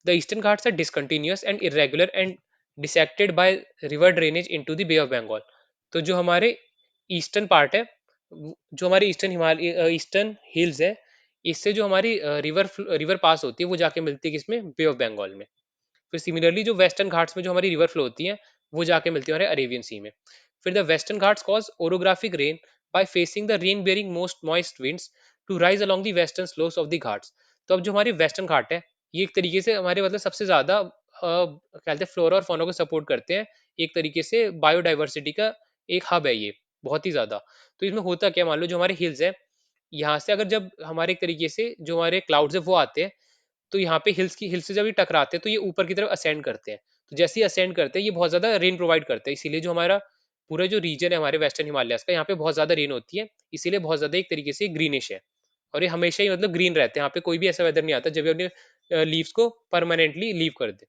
S1: The eastern Ghats are discontinuous and irregular and dissected by river drainage into the Bay of Bengal. तो जो हमारे ईस्टर्न पार्ट है, जो हमारी ईस्टर्न हिमालय ईस्टर्न हिल्स है, इससे जो हमारी रिवर पास होती है वो जाके मिलती है किसमें, बे ऑफ बंगाल में। फिर सिमिलरली जो वेस्टर्न घाट्स में जो हमारी रिवर फ्लो होती है वो जाके मिलती है हमारे अरेबियन सी में। फिर the Western Ghats cause orographic rain by facing the rain bearing most moist winds to rise along the western slopes of the Ghats. तो अब जो हमारी वेस्टर्न घाट है, ये एक तरीके से हमारे मतलब सबसे ज्यादा क्या कहते हैं फ्लोरा और फौना को सपोर्ट करते हैं। एक तरीके से बायोडाइवर्सिटी का एक हब है ये, बहुत ही ज्यादा। तो इसमें होता क्या, मान लो जो हमारे हिल्स है, यहाँ से अगर जब हमारे एक तरीके से जो हमारे क्लाउड्स है वो आते हैं, तो यहाँ पे हिल्स से जब ये टकराते हैं तो ये ऊपर की तरफ असेंड करते हैं। तो जैसे ही असेंड करते हैं ये बहुत ज्यादा रेन प्रोवाइड करते हैं, इसीलिए जो हमारा पूरा जो रीजन है हमारे वेस्टर्न हिमालयाज का, यहाँ पे बहुत ज्यादा रेन होती है। इसीलिए बहुत ज्यादा एक तरीके से ग्रीनिश है। और ये हमेशा ही मतलब ग्रीन रहते हैं, यहाँ पे कोई भी ऐसा वेदर नहीं आता जब ये अपने लीव्स को परमानेंटली लीव कर दे।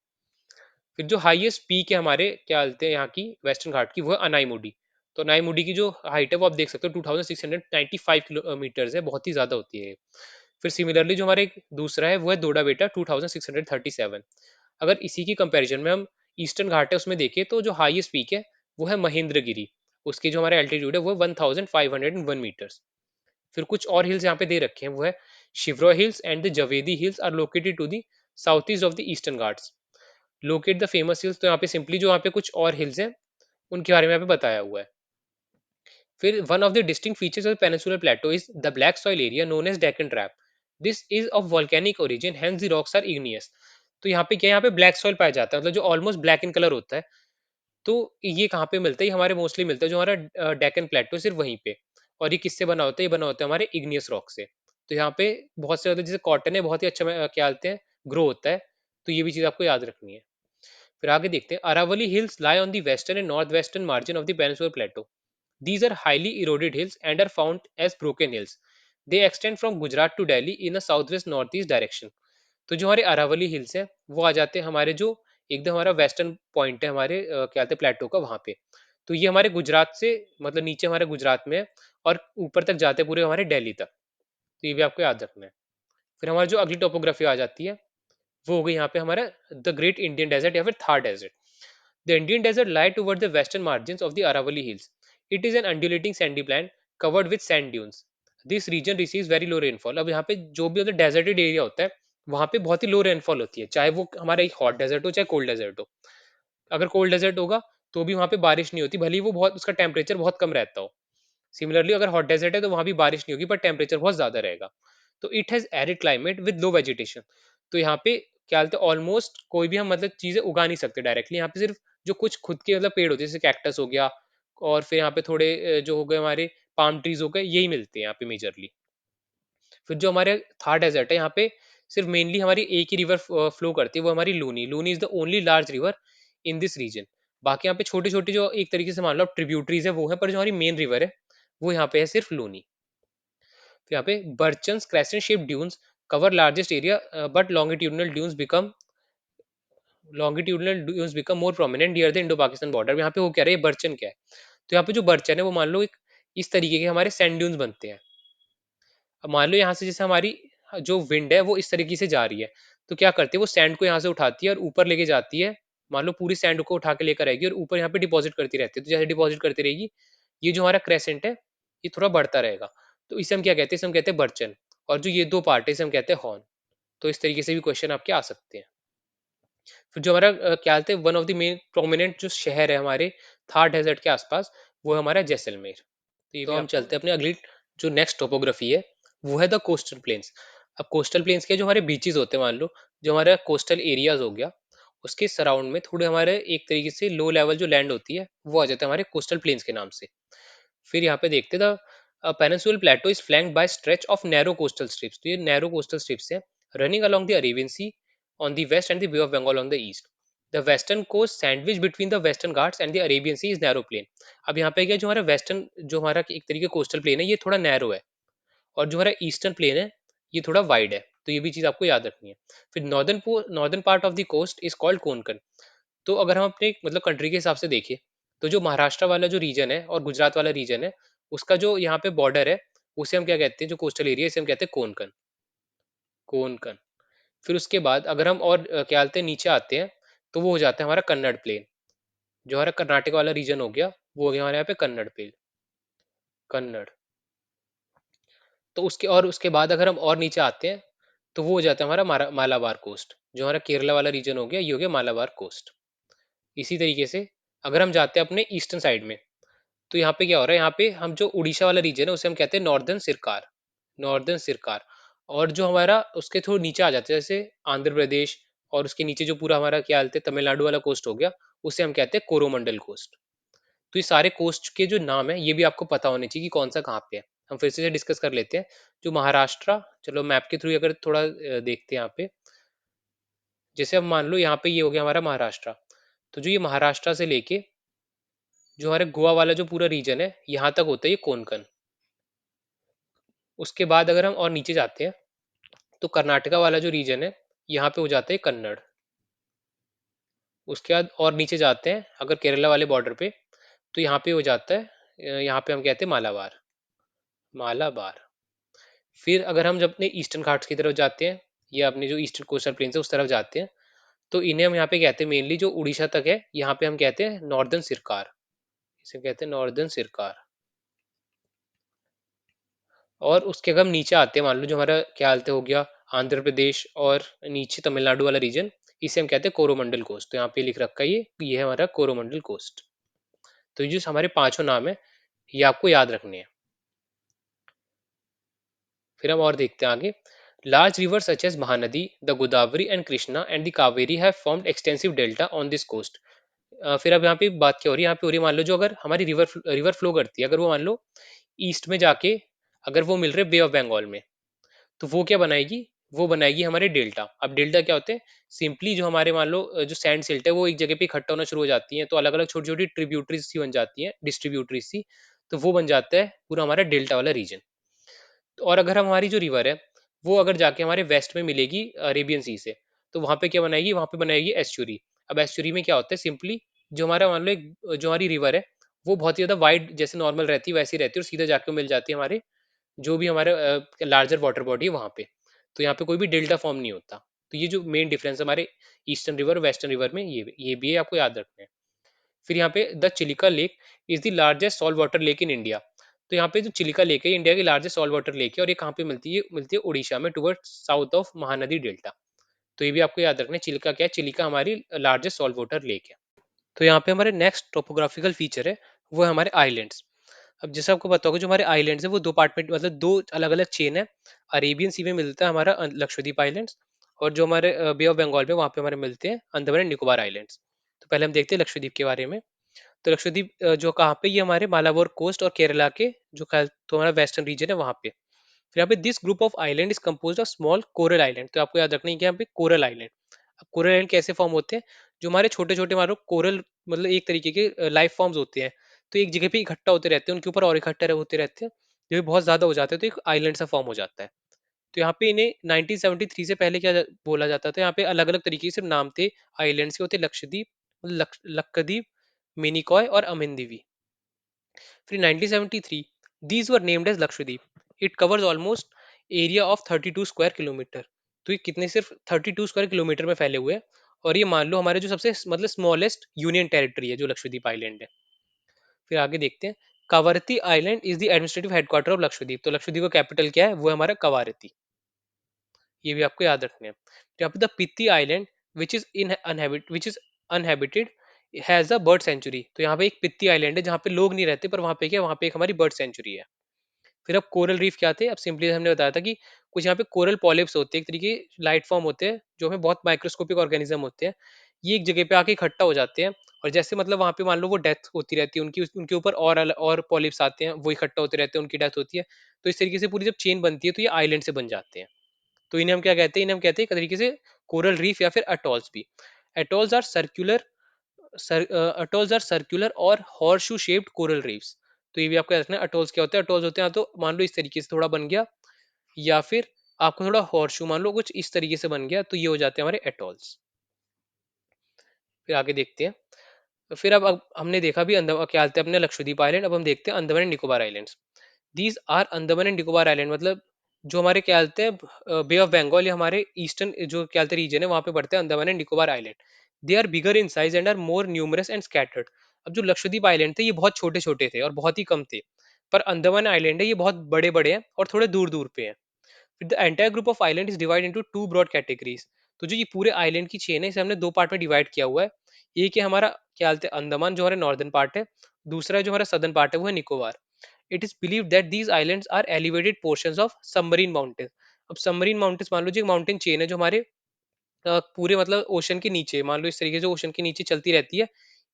S1: फिर जो हाईएस्ट पीक है हमारे क्या बोलते हैं यहाँ की वेस्टर्न घाट की, वो है अनाईमुडी। तो अनाईमुडी की जो हाइट है वो आप देख सकते हो 2695 किलोमीटर है, बहुत ही ज्यादा होती है ये। फिर सिमिलरली जो हमारे एक दूसरा है वो है दोडा बेटा 2637। अगर इसी की कंपैरिजन में हम ईस्टर्न घाट है उसमें देखें, तो जो हाईएस्ट पीक है वो है महेंद्रगिरी। उसकी जो हमारा एल्टीट्यूड है वो 1501 मीटर्स। फिर कुछ और हिल्स यहाँ पे दे रखे हैं, वो है Shevaroy hills and the Javadi hills are located to the south east of the eastern Ghats. Locate the famous hills, तो यहाँ पे सिंपली जो यहाँ पे कुछ और हिल्स हैं उनके बारे में यहाँ पे बताया हुआ है। फिर one of the distinct features of peninsular plateau is the black soil area known as Deccan Trap. This is of volcanic origin hence the rocks are igneous. तो यहाँ पे क्या है, यहाँ पे ब्लैक सॉइल पाया जाता है, मतलब जो ऑलमोस्ट ब्लैक इन कलर होता है। तो ये कहाँ पे मिलता है, ये हमारे मोस्टली मिलता है जो हमारा डेक्कन प्लेटो सिर्फ वहीं पे। और ये किससे बना होता है, ये बना होता है हमारे इग्नियस रॉक से। तो यहाँ पे बहुत से मतलब जैसे कॉटन है बहुत ही अच्छा क्या बोलते हैं ग्रो होता है। तो ये भी चीज आपको याद रखनी है। फिर आगे देखते हैं, Aravali hills lie on the western and north western margin of the peninsular plateau. These are highly eroded hills and are found as broken hills. They extend from Gujarat to Delhi in a southwest northeast direction. तो जो हमारे Aravalli hills हैं वो आ जाते हैं हमारे जो एकदम हमारा वेस्टर्न पॉइंट है हमारे क्या कहते हैं प्लेटो का वहां पे। तो ये हमारे गुजरात से मतलब नीचे हमारे गुजरात में है, और ऊपर तक जाते हैं पूरे हमारे दिल्ली तक। तो ये भी आपको याद रखना है। फिर हमारी जो अगली टोपोग्राफी आ जाती है वो हो गई यहाँ पे हमारा द ग्रेट इंडियन डेजर्ट या फिर Thar desert. The Indian desert lies towards the western margins of the Aravalli Hills. It is an undulating sandy plain covered with sand dunes. This region receives very low rainfall. अब यहाँ पे जो भी मतलब deserted area होता है वहाँ पे बहुत ही लो रेनफॉल होती है, चाहे वो हमारा एक हॉट डेजर्ट हो चाहे कोल्ड डेजर्ट हो। अगर कोल्ड डेजर्ट होगा तो भी वहाँ पे बारिश नहीं होती, भले ही वो बहुत उसका टेम्परेचर बहुत कम रहता हो। सिमिलरली अगर हॉट डेजर्ट है तो वहाँ भी बारिश नहीं होगी पर टेम्परेचर बहुत ज्यादा रहेगा। तो it has arid climate with low vegetation. तो यहाँ पे क्या बोलते हैं ऑलमोस्ट कोई भी हम मतलब चीजें उगा नहीं सकते डायरेक्टली, यहाँ पे सिर्फ जो कुछ खुद के मतलब पेड़ होते हैं जैसे कैक्टस हो गया, और फिर यहाँ पे थोड़े जो हो गए हमारे पाम ट्रीज हो गए, यही मिलते हैं यहाँ पे मेजरली। फिर जो हमारे थार डेजर्ट है यहाँ पे सिर्फ मेनली हमारी एक ही रिवर फ्लो करती है, वो हमारी Luni. Luni is the only large river in this region. बाकी यहाँ पे छोटे छोटे जो एक तरीके से मान लो ट्रिब्यूटरीज है वो है, पर जो हमारी मेन रिवर है वो यहाँ पे है सिर्फ लूनी। तो यहाँ पे barchans crescent shape dunes cover largest area but longitudinal dunes become more prominent near the Indo-Pakistan border। यहाँ पे वो कह रहे हैं बर्चन क्या है। तो यहाँ पे जो बर्चन है वो मान लो एक इस तरीके के हमारे सैंड ड्यून्स बनते हैं। अब मान लो यहाँ से जैसे हमारी जो विंड है वो इस तरीके से जा रही है, तो क्या करती है वो सैंड को यहाँ से उठाती है और ऊपर लेके जाती है। मान लो पूरी सैंड को उठा के लेकर आएगी और ऊपर यहाँ पे डिपॉजिट करती रहती है। तो जैसे डिपॉजिट करती रहेगी ये जो हमारा क्रेसेंट है ये थोड़ा बढ़ता रहेगा। तो इसे हम क्या कहते हैं, इसे हम कहते हैं बर्चन। और जो ये दो पार्ट है इसे हम कहते हैं हॉर्न। तो इस तरीके से भी क्वेश्चन आपके आ सकते हैं। फिर जो हमारा क्या बोलते हैं one of the main prominent जो शहर है हमारे थार डेजर्ट के आसपास, वो है हमारा जैसलमेर। तो ये तो भी हम आपको चलते हैं अपने अगली जो नेक्स्ट टोपोग्राफी है, वो है द कोस्टल प्लेन्स। अब कोस्टल प्लेन्स के जो हमारे बीचेस होते हैं, मान लो जो हमारा कोस्टल एरियाज हो गया, उसके सराउंड में थोड़े हमारे एक तरीके से लो लेवल जो लैंड होती है वो आ जाता है हमारे कोस्टल प्लेन्स के नाम से। फिर यहाँ पे देखते the peninsular plateau is flanked by stretch of narrow coastal strips. तो ये नैरो कोस्टल स्ट्रिप्स है running along the Arabian Sea on the west and the Bay of Bengal on the east. The western coast sandwiched between the Western Ghats and the Arabian Sea is narrow plain. अब यहाँ पे क्या जो हमारा western जो हमारा एक तरीके कोस्टल प्लेन है ये थोड़ा नैरो है, और जो हमारा ईस्टर्न प्लेन है ये थोड़ा वाइड है। तो ये भी चीज आपको याद रखनी है। फिर northern part of the coast is called Konkan. तो अगर हम अपने मतलब कंट्री के हिसाब से देखें, तो जो महाराष्ट्र वाला जो रीजन है और गुजरात वाला रीजन है, उसका जो यहाँ पे बॉर्डर है, उसे हम क्या कहते हैं, जो कोस्टल एरिया इसे हम कहते हैं कोंकण। कोंकण। फिर उसके बाद अगर हम और क्या बोलते हैं नीचे आते हैं, तो वो हो जाता है हमारा कन्नड़ प्लेन। जो हमारा कर्नाटक वाला रीजन हो गया, वो हो गया हमारे यहाँ पे कन्नड़ प्लेन। कन्नड़। तो उसके बाद अगर हम और नीचे आते हैं, तो वो हो जाता है हमारा मालाबार कोस्ट। जो हमारा केरला वाला रीजन हो गया, ये हो गया मालाबार कोस्ट। इसी तरीके से अगर हम जाते हैं अपने ईस्टर्न साइड में, तो यहाँ पे क्या हो रहा है, यहाँ पे हम जो उड़ीसा वाला रीजन है उसे हम कहते हैं नॉर्दर्न सिरकार। नॉर्दर्न सिरकार। और जो हमारा उसके थोड़ा नीचे आ जाते हैं जैसे आंध्र प्रदेश, और उसके नीचे जो पूरा हमारा क्या बोलते हैं तमिलनाडु वाला कोस्ट हो गया, उसे हम कहते हैं कोरोमंडल कोस्ट। तो ये सारे कोस्ट के जो नाम है ये भी आपको पता होने चाहिए कि कौन सा कहाँ पे है। हम फिर से डिस्कस कर लेते हैं। जो महाराष्ट्र, चलो मैप के थ्रू अगर थोड़ा देखते हैं यहाँ पे, जैसे अब मान लो यहाँ पे ये हो गया हमारा महाराष्ट्र। तो जो ये महाराष्ट्र से लेके जो हमारे गोवा वाला जो पूरा रीजन है, यहाँ तक होता है ये कोंकण। उसके बाद अगर हम और नीचे जाते हैं, तो कर्नाटका वाला जो रीजन है, यहाँ पे हो जाता है कन्नड़। उसके बाद और नीचे जाते हैं अगर केरला वाले बॉर्डर पे, तो यहाँ पे हो जाता है यहाँ पे हम कहते हैं मालाबार। मालाबार। फिर अगर हम जब अपने ईस्टर्न घाट्स की तरफ जाते हैं, या अपने जो ईस्टर्न कोस्टल प्लेन है उस तरफ जाते हैं, तो इन्हें हम यहाँ पे कहते हैं मेनली जो उड़ीसा तक है, यहाँ पे हम कहते हैं नॉर्दर्न सिरकार। इसे कहते हैं नॉर्दर्न सिरकार। और उसके अगर हम नीचे आते हैं, मान लो जो हमारा क्या हालत हो गया आंध्र प्रदेश और नीचे तमिलनाडु वाला रीजन, इसे हम कहते हैं कोरोमंडल कोस्ट। तो यहाँ पे लिख रखा है ये है हमारा कोरोमंडल कोस्ट। तो ये जो हमारे पांचों नाम है, ये आपको याद रखने हैं। फिर हम और देखते हैं आगे। Large river such as Mahanadi, the Godavari and Krishna and the Kaveri have formed extensive delta on this coast. फिर अब यहाँ पे बात क्या हो रही है, यहाँ पे हो रही है मान लो जो अगर हमारी रिवर रिवर फ्लो करती है, अगर वो मान लो ईस्ट में जाके अगर वो मिल रहे बे ऑफ बंगाल में, तो वो क्या बनाएगी, वो बनाएगी हमारे डेल्टा। अब डेल्टा क्या होते हैं, सिंपली जो हमारे मान लो जो सैंड सिल्ट है वो एक जगह पे इकट्ठा होना शुरू हो जाती है, तो अलग अलग छोटी छोटी ट्रिब्यूटरीज सी बन जाती है, डिस्ट्रीब्यूटरीज सी। तो वो बन जाता है पूरा हमारा डेल्टा वाला रीजन। और अगर हम हमारी जो रिवर है, वो अगर जाके हमारे वेस्ट में मिलेगी अरेबियन सी से, तो वहां पे क्या बनाएगी, वहां पे बनाएगी एस्चुरी। अब एस्चुरी में क्या होता है, सिंपली जो हमारा मान लो एक जो हमारी रिवर है, वो बहुत ही ज्यादा वाइड जैसे नॉर्मल रहती है वैसी रहती है, और सीधा जाके मिल जाती है हमारे जो भी हमारे लार्जर वाटर बॉडी है वहां पे। तो यहाँ पे कोई भी डेल्टा फॉर्म नहीं होता। तो ये जो मेन डिफरेंस है हमारे ईस्टर्न रिवर और वेस्टर्न रिवर में, ये भी है, आपको याद रखना है। फिर यहाँ पे the Chilika lake is the largest salt water lake in India. तो यहाँ पे जो चिलिका लेक है, इंडिया की लार्जेस्ट सॉल्ट वाटर लेक है, और ये कहाँ पे मिलती है उड़ीसा में, toward south of Mahanadi delta. तो ये भी आपको याद रखना है, चिलिका क्या है, चिलिका हमारी लार्जेस्ट सॉल्ट वाटर लेक है। तो यहाँ पे हमारे नेक्स्ट टोपोग्राफिकल फीचर है, वो है हमारे आइलैंड्स। अब जैसे आपको पता होगा जो हमारे आइलैंड्स है वो दो पार्ट में, मतलब दो अलग अलग चेन है। अरेबियन सी में मिलता है हमारा लक्षद्वीप आइलैंड्स, और जो हमारे बे ऑफ बंगाल में वहाँ पे हमारे मिलते हैं अंडमान एंड निकोबार आइलैंड्स। तो पहले हम देखते हैं लक्षद्वीप के बारे में। तो लक्षद्वीप जो कहाँ पे, ये हमारे मालाबार कोस्ट और केरला के जो तो हमारा वेस्टर्न रीजन है वहाँ पे। फिर यहाँ पे this group of island is compose of small coral island. तो आपको याद रखना है कि यहाँ पे कोरल आइलैंड। अब कोरल आइलैंड कैसे फॉर्म होते हैं, जो हमारे छोटे छोटे मानो कोरल, मतलब एक तरीके के लाइफ फॉर्म्स होते हैं, तो एक जगह पे इकट्ठा होते रहते हैं, उनके ऊपर और इकट्ठा होते रहते हैं। जब ये बहुत ज्यादा हो जाते हैं तो एक आइलैंड सा फॉर्म हो जाता है। तो यहाँ पे इन्हें 1973 से पहले क्या बोला जाता था, यहाँ पे अलग अलग तरीके से नाम थे आइलैंड्स के, होते लक्षद्वीप, लक्षद्वीप, मिनिकॉय और अमिंदीवी। फिर 1973 these were named as Lakshadweep. It covers almost area of 32 square kilometre. तो ये कितने, सिर्फ 32 स्क्वायर किलोमीटर में फैले हुए हैं। और ये मान लो हमारे जो सबसे मतलब स्मॉलेस्ट यूनियन टेरिटरी है जो लक्षद्वीप आइलैंड है। फिर आगे देखते हैं। Kavaratti island is the administrative headquarter of Lakshadweep. तो लक्षद्वीप का कैपिटल क्या है, वो है हमारा कवारती। ये भी आपको याद रखने हैं। तो यहाँ पे the Pitti island which is uninhabited has a bird sanctuary. तो यहाँ पे एक पित्ती आइलैंड है जहाँ पे लोग नहीं रहते, पर वहाँ पे क्या, वहाँ पे एक हमारी बर्ड सेंचुरी है। फिर अब कोरल रीफ क्या थे, अब सिंपली हमने बताया था कि कुछ यहाँ पे कोरल पॉलिप्स होते हैं, एक तरीके लाइट फॉर्म होते हैं जो हमें बहुत माइक्रोस्कोपिक ऑर्गेनिज्म होते हैं। ये एक जगह पे आके इकट्ठा हो जाते हैं, और जैसे मतलब वहां पे मान लो वो डेथ होती रहती है उनकी, उनके ऊपर और पॉलिप्स आते हैं, वो इकट्ठा होते रहते हैं, उनकी डेथ होती है। तो इस तरीके से पूरी जब चेन बनती है तो ये आइलैंड से बन जाते हैं। तो इन्हें हम क्या कहते हैं, इन्हें हम कहते हैं एक तरीके से कोरल रीफ या फिर अटॉल्स भी। Atolls are circular atolls are circular और horse shoe shaped coral reefs. तो ये भी आपको याद रखना है, अटोल्स क्या होते हैं। अटोल्स होते हैं, तो मान लो इस तरीके से थोड़ा बन गया, या फिर आपको थोड़ा हॉर्स शू मान लो कुछ इस तरीके से बन गया, तो ये हो जाते हैं हमारे एटोल्स। फिर आगे देखते हैं। तो फिर अब हमने देखा भी अंदमान क्या हालत है अपने लक्षद्वीप आइलैंड, अब हम देखते हैं Andaman and Nicobar islands. These are Andaman and Nicobar island, मतलब जो हमारे क्या हालत है बे ऑफ बंगाल या हमारे ईस्टर्न जो क्या हालत रीजन है वहां पे पड़ते हैं Andaman and Nicobar island. They are bigger in size and are more numerous and scattered. अब जो लक्षद्वीप आइलैंड थे ये बहुत छोटे छोटे थे और बहुत ही कम थे, पर अंडमान आइलैंड है ये बहुत बड़े बड़े हैं और थोड़े दूर दूर पे हैं। The entire group of island is divide into two broad categories. तो जो ये पूरे आइलैंड की चेन है इसे हमने दो पार्ट में डिवाइड किया हुआ है। एक है हमारा क्या बोलते हैं अंडमान जो हमारे नॉर्दर्न पार्ट है, दूसरा जो हमारा सदर्न पार्ट है वो है Nicobar. It is believe that these islands are elevated portions of submarine mountain. अब सबमरीन माउंटेन्स मान लो जी एक माउंटेन चेन है जो हमारे पूरे मतलब ओशन के नीचे, मान लो इस तरीके से ओशन के नीचे चलती रहती है।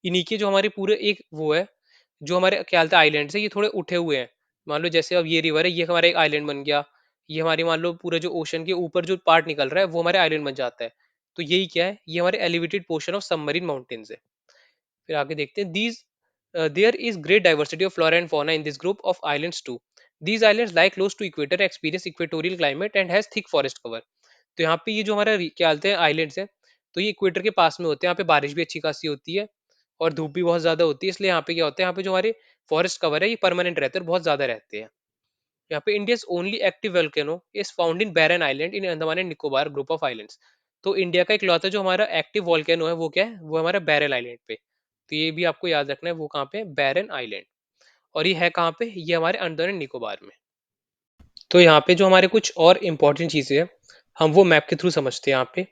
S1: इन्हीं के जो हमारे पूरे एक वो है, जो हमारे क्या बोलते हैं आइलैंड्स है ये थोड़े उठे हुए हैं। मान लो जैसे अब ये रिवर है, ये हमारा एक आइलैंड बन गया। ये हमारी मान लो पूरा जो ओशन के ऊपर जो पार्ट निकल रहा है वो हमारे आइलैंड बन जाता है। तो यही क्या है, ये हमारे elevated portion of submarine mountains है। फिर आगे देखते हैं these there is great diversity of flora and fauna in this group of islands too. These islands lie close to equator experience equatorial climate and has thick forest cover. तो यहाँ पे ये जो हमारा क्या बोलते हैं आइलैंड्स हैं, तो ये इक्वेटर के पास में होते हैं, यहाँ पे बारिश भी अच्छी खासी होती है और धूप भी बहुत ज्यादा होती है, इसलिए यहाँ पे क्या होता है, यहाँ पे जो हमारे फॉरेस्ट कवर है ये परमानेंट रहते हैं और बहुत ज्यादा रहते हैं। यहाँ पे India's only active volcano is found in Barren Island in Andaman and Nicobar group of islands. तो इंडिया का इकलौता जो हमारा एक्टिव वोल्केनो है वो क्या है, वो हमारा बैरल आइलैंड पे। तो ये भी आपको याद रखना है, वो कहाँ पे, बैरन आइलैंड। और ये है कहाँ पे, ये हमारे अंडमान एंड निकोबार में। तो यहाँ पे जो हमारे कुछ और इंपॉर्टेंट चीजें हैं हम वो मैप के थ्रू समझते हैं यहाँ पे।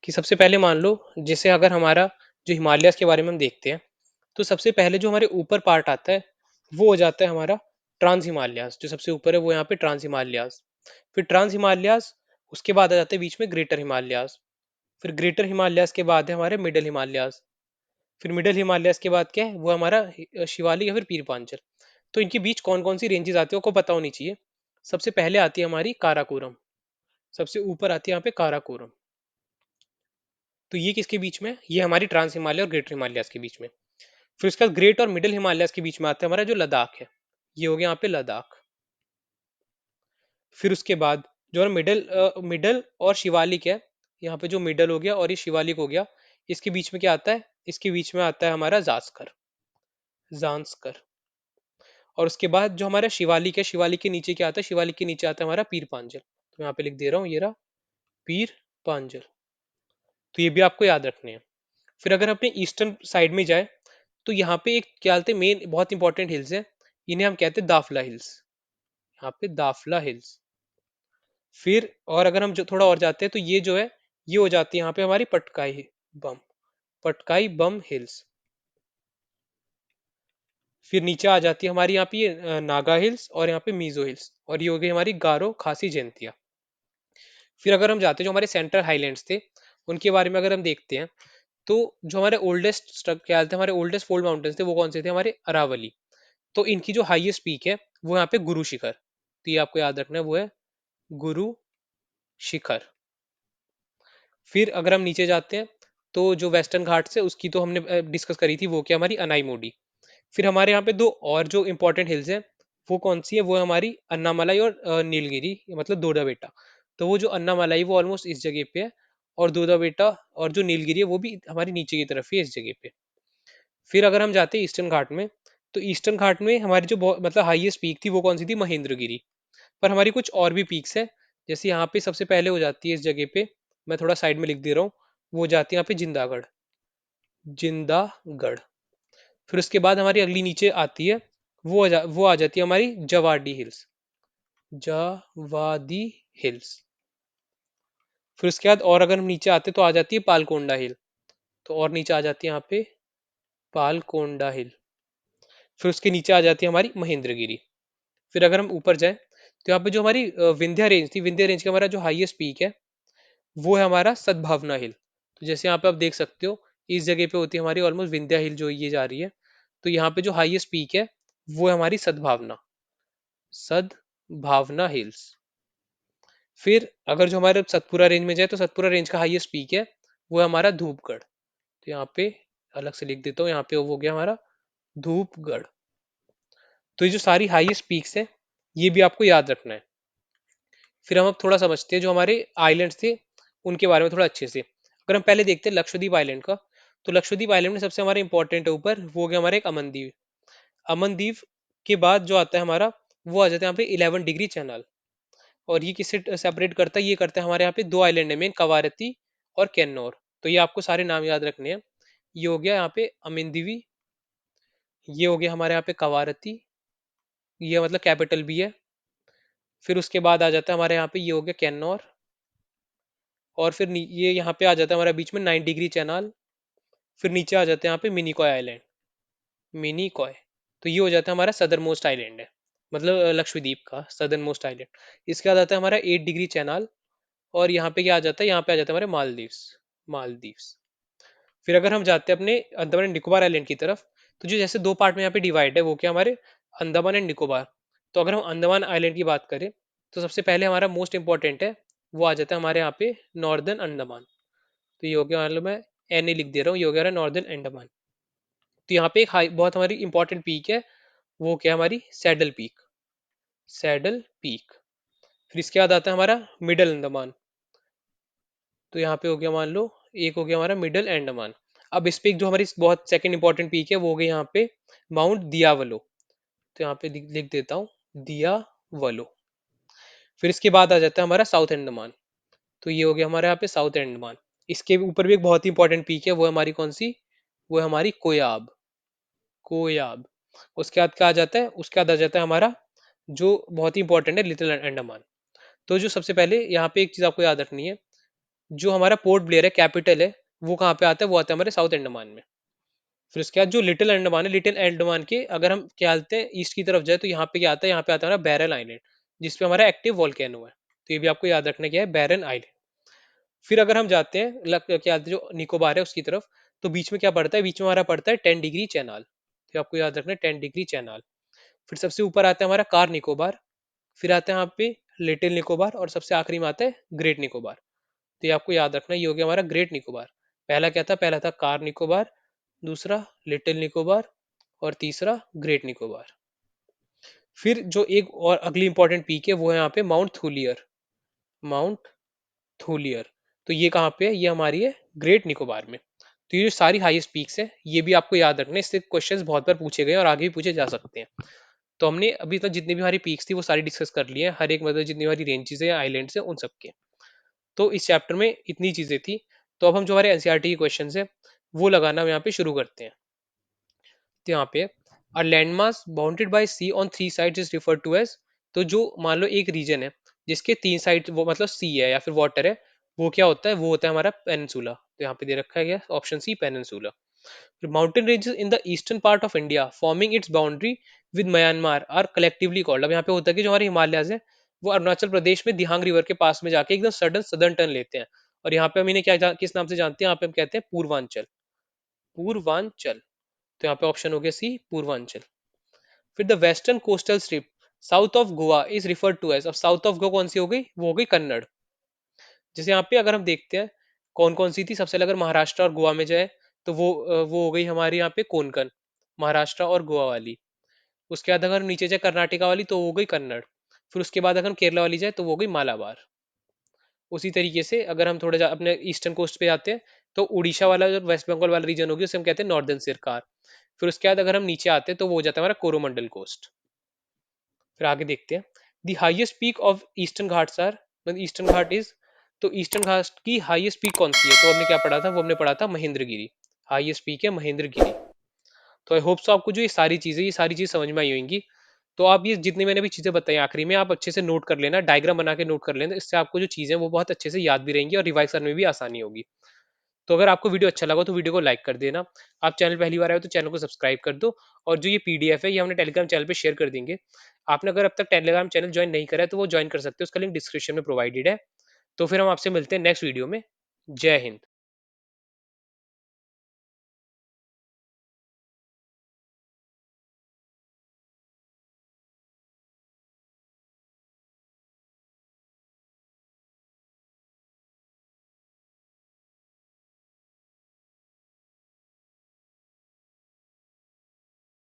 S1: कि सबसे पहले मान लो जैसे अगर हमारा जो हिमालयस के बारे में हम देखते हैं, तो सबसे पहले जो हमारे ऊपर पार्ट आता है वो हो जाता है हमारा ट्रांस हिमालयास, जो सबसे ऊपर है वो यहाँ पे ट्रांस हिमालयास। फिर ट्रांस हिमालयास, उसके बाद आ जाते हैं बीच में ग्रेटर हिमालयास। फिर ग्रेटर हिमालयास के बाद है हमारे मिडल हिमालयास। फिर मिडल हिमालयास के बाद क्या है, वो हमारा शिवालिक या फिर पीर पांचल। तो इनके बीच कौन कौन सी रेंजेस आती है आपको पता होनी चाहिए। सबसे पहले आती है हमारी काराकोरम, सबसे ऊपर आती है यहाँ पे काराकोरम। तो ये किसके बीच में, ये हमारी ट्रांस हिमालय और ग्रेटर हिमालयास के बीच में। फिर उसके बाद ग्रेट और मिडिल हिमालयास के बीच में आता है हमारा जो लद्दाख है, ये हो गया यहाँ पे लद्दाख। फिर उसके बाद जो हमारा मिडल और शिवालिक है, यहाँ पे जो मिडल हो गया और ये शिवालिक हो गया, इसके बीच में क्या आता है, इसके बीच में आता है हमारा जास्कर, जांस्कर। और उसके बाद जो हमारा शिवालिक है, शिवालिक के नीचे क्या आता है, शिवालिक के नीचे आता है हमारा पीर पांजल। तो मैं यहाँ पे लिख दे रहा हूँ, ये रहा पीर पांजल। तो ये भी आपको याद रखने हैं। फिर अगर अपने ईस्टर्न साइड में जाए, तो यहाँ पे एक क्या बोलते हैं मेन बहुत इंपॉर्टेंट हिल्स है, इन्हें हम कहते हैं दाफला हिल्स। यहाँ पे दाफला हिल्स। फिर और अगर हम जो थोड़ा और जाते हैं तो ये जो है, ये हो जाती है यहाँ पे हमारी बम पटकाई बम हिल्स। फिर नीचे आ जाती है हमारी यहाँ पे ये नागा हिल्स और यहाँ पे मीजो हिल्स, और ये हो गई हमारी गारो खासी जयंतिया। फिर अगर हम जाते हैं जो हमारे सेंट्रल हाईलैंड्स थे, उनके बारे में अगर हम देखते हैं, तो जो हमारे ओल्डेस्ट क्या थे, हमारे ओल्डेस्ट फोल्ड माउंटेन्स थे वो कौन से थे, हमारे अरावली। तो इनकी जो हाईएस्ट पीक है वो यहाँ पे गुरु शिखर। तो ये आपको याद रखना है, वो है गुरु शिखर। फिर अगर हम नीचे जाते हैं, तो जो वेस्टर्न घाट है उसकी तो हमने डिस्कस करी थी, वो क्या हमारी अनाई मोडी। फिर हमारे यहाँ पे दो और जो इंपॉर्टेंट हिल्स हैं, वो कौन सी है, वो है हमारी अन्नामलाई और नीलगिरी, मतलब दोदा बेटा। तो वो जो अन्नामलाई वो ऑलमोस्ट इस जगह पे है, और दोदा बेटा और जो नीलगिरी है वो भी हमारी नीचे की तरफ ही है इस जगह पे। फिर अगर हम जाते हैं ईस्टर्न घाट में, तो ईस्टर्न घाट में हमारी जो मतलब हाईएस्ट पीक थी वो कौन सी थी, महेंद्रगिरी। पर हमारी कुछ और भी पीक्स है, जैसे यहाँ पे सबसे पहले हो जाती है इस जगह पे, मैं थोड़ा साइड में लिख दे रहा हूँ, वो हो जाती है यहाँ पे जिंदागढ़, जिंदागढ़। फिर उसके बाद हमारी अगली नीचे आती है, वो आ जाती है हमारी जवाडी हिल्स, जवादी हिल्स। फिर उसके बाद और अगर हम नीचे आते तो आ जाती है पालकोंडा हिल। तो और नीचे आ जाती है यहाँ पे पालकोंडा हिल। फिर उसके नीचे आ जाती है हमारी महेंद्रगिरी। फिर अगर हम ऊपर जाएं तो यहाँ पे जो हमारी विंध्या रेंज थी, विंध्या रेंज का हमारा जो हाईएस्ट पीक है वो है हमारा सद्भावना हिल। तो जैसे यहाँ पे आप देख सकते हो इस जगह पे होती है हमारी ऑलमोस्ट विंध्या हिल जो ये जा रही है। तो यहाँ पे जो हाईएस्ट पीक है वो है हमारी सद्भावना, सद्भावना हिल्स। फिर अगर जो हमारे सतपुरा रेंज में जाए तो सतपुरा रेंज का हाईएस्ट पीक है वो है हमारा धूपगढ़। तो यहाँ पे अलग से लिख देता हूँ, यहाँ पे वो हो गया हमारा धूपगढ़। तो ये जो सारी हाईएस्ट पीक्स है ये भी आपको याद रखना है। फिर हम अब थोड़ा समझते हैं जो हमारे आइलैंड्स थे उनके बारे में थोड़ा अच्छे से। अगर हम पहले देखते हैं लक्षद्वीप आइलैंड का, तो लक्षद्वीप आइलैंड में सबसे हमारा इंपॉर्टेंट है ऊपर वो हो गया हमारा एक अमनदीप। अमनदीप के बाद जो आता है हमारा वो आ जाता है यहाँ पे 11 डिग्री चैनल। और ये किससे सेपरेट करता है, ये करता है हमारे यहाँ पे दो आइलैंड है मेन, कवारती और कैन्नौर। तो ये आपको सारे नाम याद रखने हैं। ये हो गया यहाँ पे अमिंदीवी, ये हो गया हमारे यहाँ पे कवारती, ये मतलब कैपिटल भी है। फिर उसके बाद आ जाता है हमारे यहाँ पे ये हो गया कैन्नौर। और फिर ये यहाँ पे आ जाता है हमारा बीच में 9 डिग्री चैनल। फिर नीचे आ जाते हैं यहाँ पे मिनिकॉय आइलैंड, मिनिकॉय। तो ये हो जाता है हमारा सदर मोस्ट आइलैंड है, मतलब लक्षद्वीप का सदर्न मोस्ट आइलैंड। इसके बाद आता है हमारा 8 डिग्री चैनल। और यहाँ पे क्या आ जाता है, यहाँ पे आ जाता है हमारे मालदीव्स, मालदीव्स। फिर अगर हम जाते हैं अपने अंडमान एंड निकोबार आइलैंड की तरफ, तो जो जैसे दो पार्ट में यहाँ पे डिवाइड है वो क्या हमारे अंडमान एंड निकोबार। तो अगर हम अंडमान आइलैंड की बात करें तो सबसे पहले हमारा मोस्ट इंपॉर्टेंट है वो आ जाता है हमारे यहाँ पे नॉर्दर्न अंडमान। तो ये हो गया, मतलब मैं एन ए लिख दे रहा हूँ, ये हो गया नॉर्दर्न अंडमान। तो यहाँ पे एक हाई बहुत हमारी इंपॉर्टेंट पीक है वो क्या हमारी सैडल पीक, सैडल पीक। फिर इसके बाद आता है हमारा मिडल अंडमान। तो यहाँ पे हो गया मान लो एक हो गया हमारा मिडल अंडमान। अब इस पे एक जो हमारी बहुत सेकंड इंपॉर्टेंट पीक है वो हो गई यहाँ पे माउंट दियावलो। तो यहाँ पे लिख देता हूँ दियावलो। फिर इसके बाद आ जाता है हमारा साउथ अंडमान। तो ये हो गया हमारे यहाँ पे साउथ अंडमान। इसके ऊपर भी एक बहुत ही इंपॉर्टेंट पीक है वो है हमारी कौन सी, वो है हमारी कोयाब, कोयाब। उसके बाद क्या आ जाता है, उसके बाद आ जाता है हमारा जो बहुत ही इंपॉर्टेंट है लिटिल अंडमान। तो जो सबसे पहले यहाँ पे एक चीज आपको याद रखनी है, जो हमारा पोर्ट ब्लेयर है कैपिटल है वो कहाँ पे आता है, वो आता है हमारे साउथ अंडमान में। फिर उसके बाद जो लिटिल अंडमान है, लिटिल अंडमान के अगर हम क्या हालते हैं ईस्ट की तरफ जाए तो यहाँ पे क्या आता है, यहाँ पे आता है हमारा बैरल आइलैंड जिसपे हमारा एक्टिव वॉल्केनो है। तो ये भी आपको याद रखना क्या है, बैरन आइलैंड। फिर अगर हम जाते हैं क्या आते हैं जो निकोबार है उसकी तरफ, तो बीच में क्या पड़ता है, बीच में हमारा पड़ता है 10 डिग्री चैनल। तो आपको याद रखना है 10 डिग्री चैनल। फिर सबसे ऊपर आता है हमारा कार निकोबार। फिर आता है यहाँ पे लिटिल निकोबार और सबसे आखिरी में आता है ग्रेट निकोबार। तो ये आपको याद रखना, ये हो गया हमारा ग्रेट निकोबार। पहला क्या था, पहला था कार निकोबार, दूसरा लिटिल निकोबार और तीसरा ग्रेट निकोबार। फिर जो एक और अगली इंपॉर्टेंट पीक है वो है यहाँ पे माउंट थूलियर, माउंट थूलियर। तो ये कहाँ पे है, ये हमारी है ग्रेट निकोबार में। तो ये जो सारी हाईएस्ट पीक्स है ये भी आपको याद रखना है, इससे क्वेश्चंस बहुत बार पूछे गए और आगे भी पूछे जा सकते हैं। तो हमने अभी तक जितनी भी हमारी पीक्स थी वो सारी डिस्कस कर ली है, हर एक मतलब जितनी हमारी रेंजेस है आइलैंड्स है उन सबके। तो इस चैप्टर में इतनी चीजें थी। तो अब हम जो हमारे एनसीईआरटी के क्वेश्चन है वो लगाना हम यहाँ पे शुरू करते हैं। तो यहाँ पे a landmass bounded by sea on three sides is referred to as. तो जो मान लो एक रीजन है जिसके तीन साइड वो मतलब सी है या फिर वाटर है, वो क्या होता है, वो होता है हमारा पेनिनसुला। तो यहाँ पे दे रखा है क्या, option C peninsula. Mountain ranges in the eastern part of India forming its boundary with Myanmar are collectively called. अब यहाँ पे होता है कि जो हमारे हिमालयाज है वो अरुणाचल प्रदेश में दिहांग रिवर के पास में जाके एकदम सडन सदर्न टर्न लेते हैं। और यहाँ पे हम इन्हें किस नाम से जानते हैं, यहाँ पे हम कहते हैं पूर्वांचल, पूर्वांचल। तो यहाँ पे ऑप्शन हो गया सी पूर्वांचल। फिर the western coastal strip south of Goa is referred to as. अब साउथ ऑफ गोवा कौन सी हो गई, वो हो गई कन्नड़। जैसे यहाँ पे अगर हम देखते हैं कौन कौन सी थी, सबसे पहले अगर महाराष्ट्र और गोवा में जाए तो वो हो गई हमारी यहाँ पे कोंकण, महाराष्ट्र और गोवा वाली। उसके बाद अगर हम नीचे जाए कर्नाटका वाली तो वो हो गई कन्नड़। फिर उसके बाद अगर हम केरला वाली जाए तो वो हो गई मालाबार। उसी तरीके से अगर हम थोड़ा अपने ईस्टर्न कोस्ट पे जाते हैं तो उड़ीसा वाला जो वेस्ट बंगाल वाला रीजन होगी उसे हम कहते हैं नॉर्दर्न सिरकार। फिर उसके बाद अगर हम नीचे आते हैं तो वो हो जाता है हमारा कोरोमंडल कोस्ट। फिर आगे देखते हैं the highest peak of Eastern Ghats are, मतलब ईस्टर्न घाट इज। तो ईस्टर्न घाट की हाईएस्ट पीक कौन सी है, तो हमने क्या पढ़ा था, वो हमने पढ़ा था महेंद्रगिरी। हाईएस्ट पीक है महेंद्रगिरी। तो आई होप सो आपको जो ये सारी चीजें समझ में आई होंगी। तो आप ये जितनी मैंने भी चीज़ें बताई आखिरी में आप अच्छे से नोट कर लेना, डायग्राम बना के नोट कर लेना, इससे आपको जो चीज़ें हैं वो बहुत अच्छे से याद भी रहेंगी और रिवाइज़ करने में भी आसानी होगी। तो अगर आपको वीडियो अच्छा लगा तो वीडियो को लाइक कर देना। आप चैनल पहली बार आए हो तो चैनल को सब्सक्राइब कर दो और जो ये पीडीएफ है ये हमने टेलीग्राम चैनल पे शेयर कर देंगे। आपने अगर अब तक टेलीग्राम चैनल जॉइन नहीं करा है तो वो जॉइन कर सकते हो, उसका लिंक डिस्क्रिप्शन में प्रोवाइडेड है। तो फिर हम आपसे मिलते हैं नेक्स्ट वीडियो में। जय हिंद।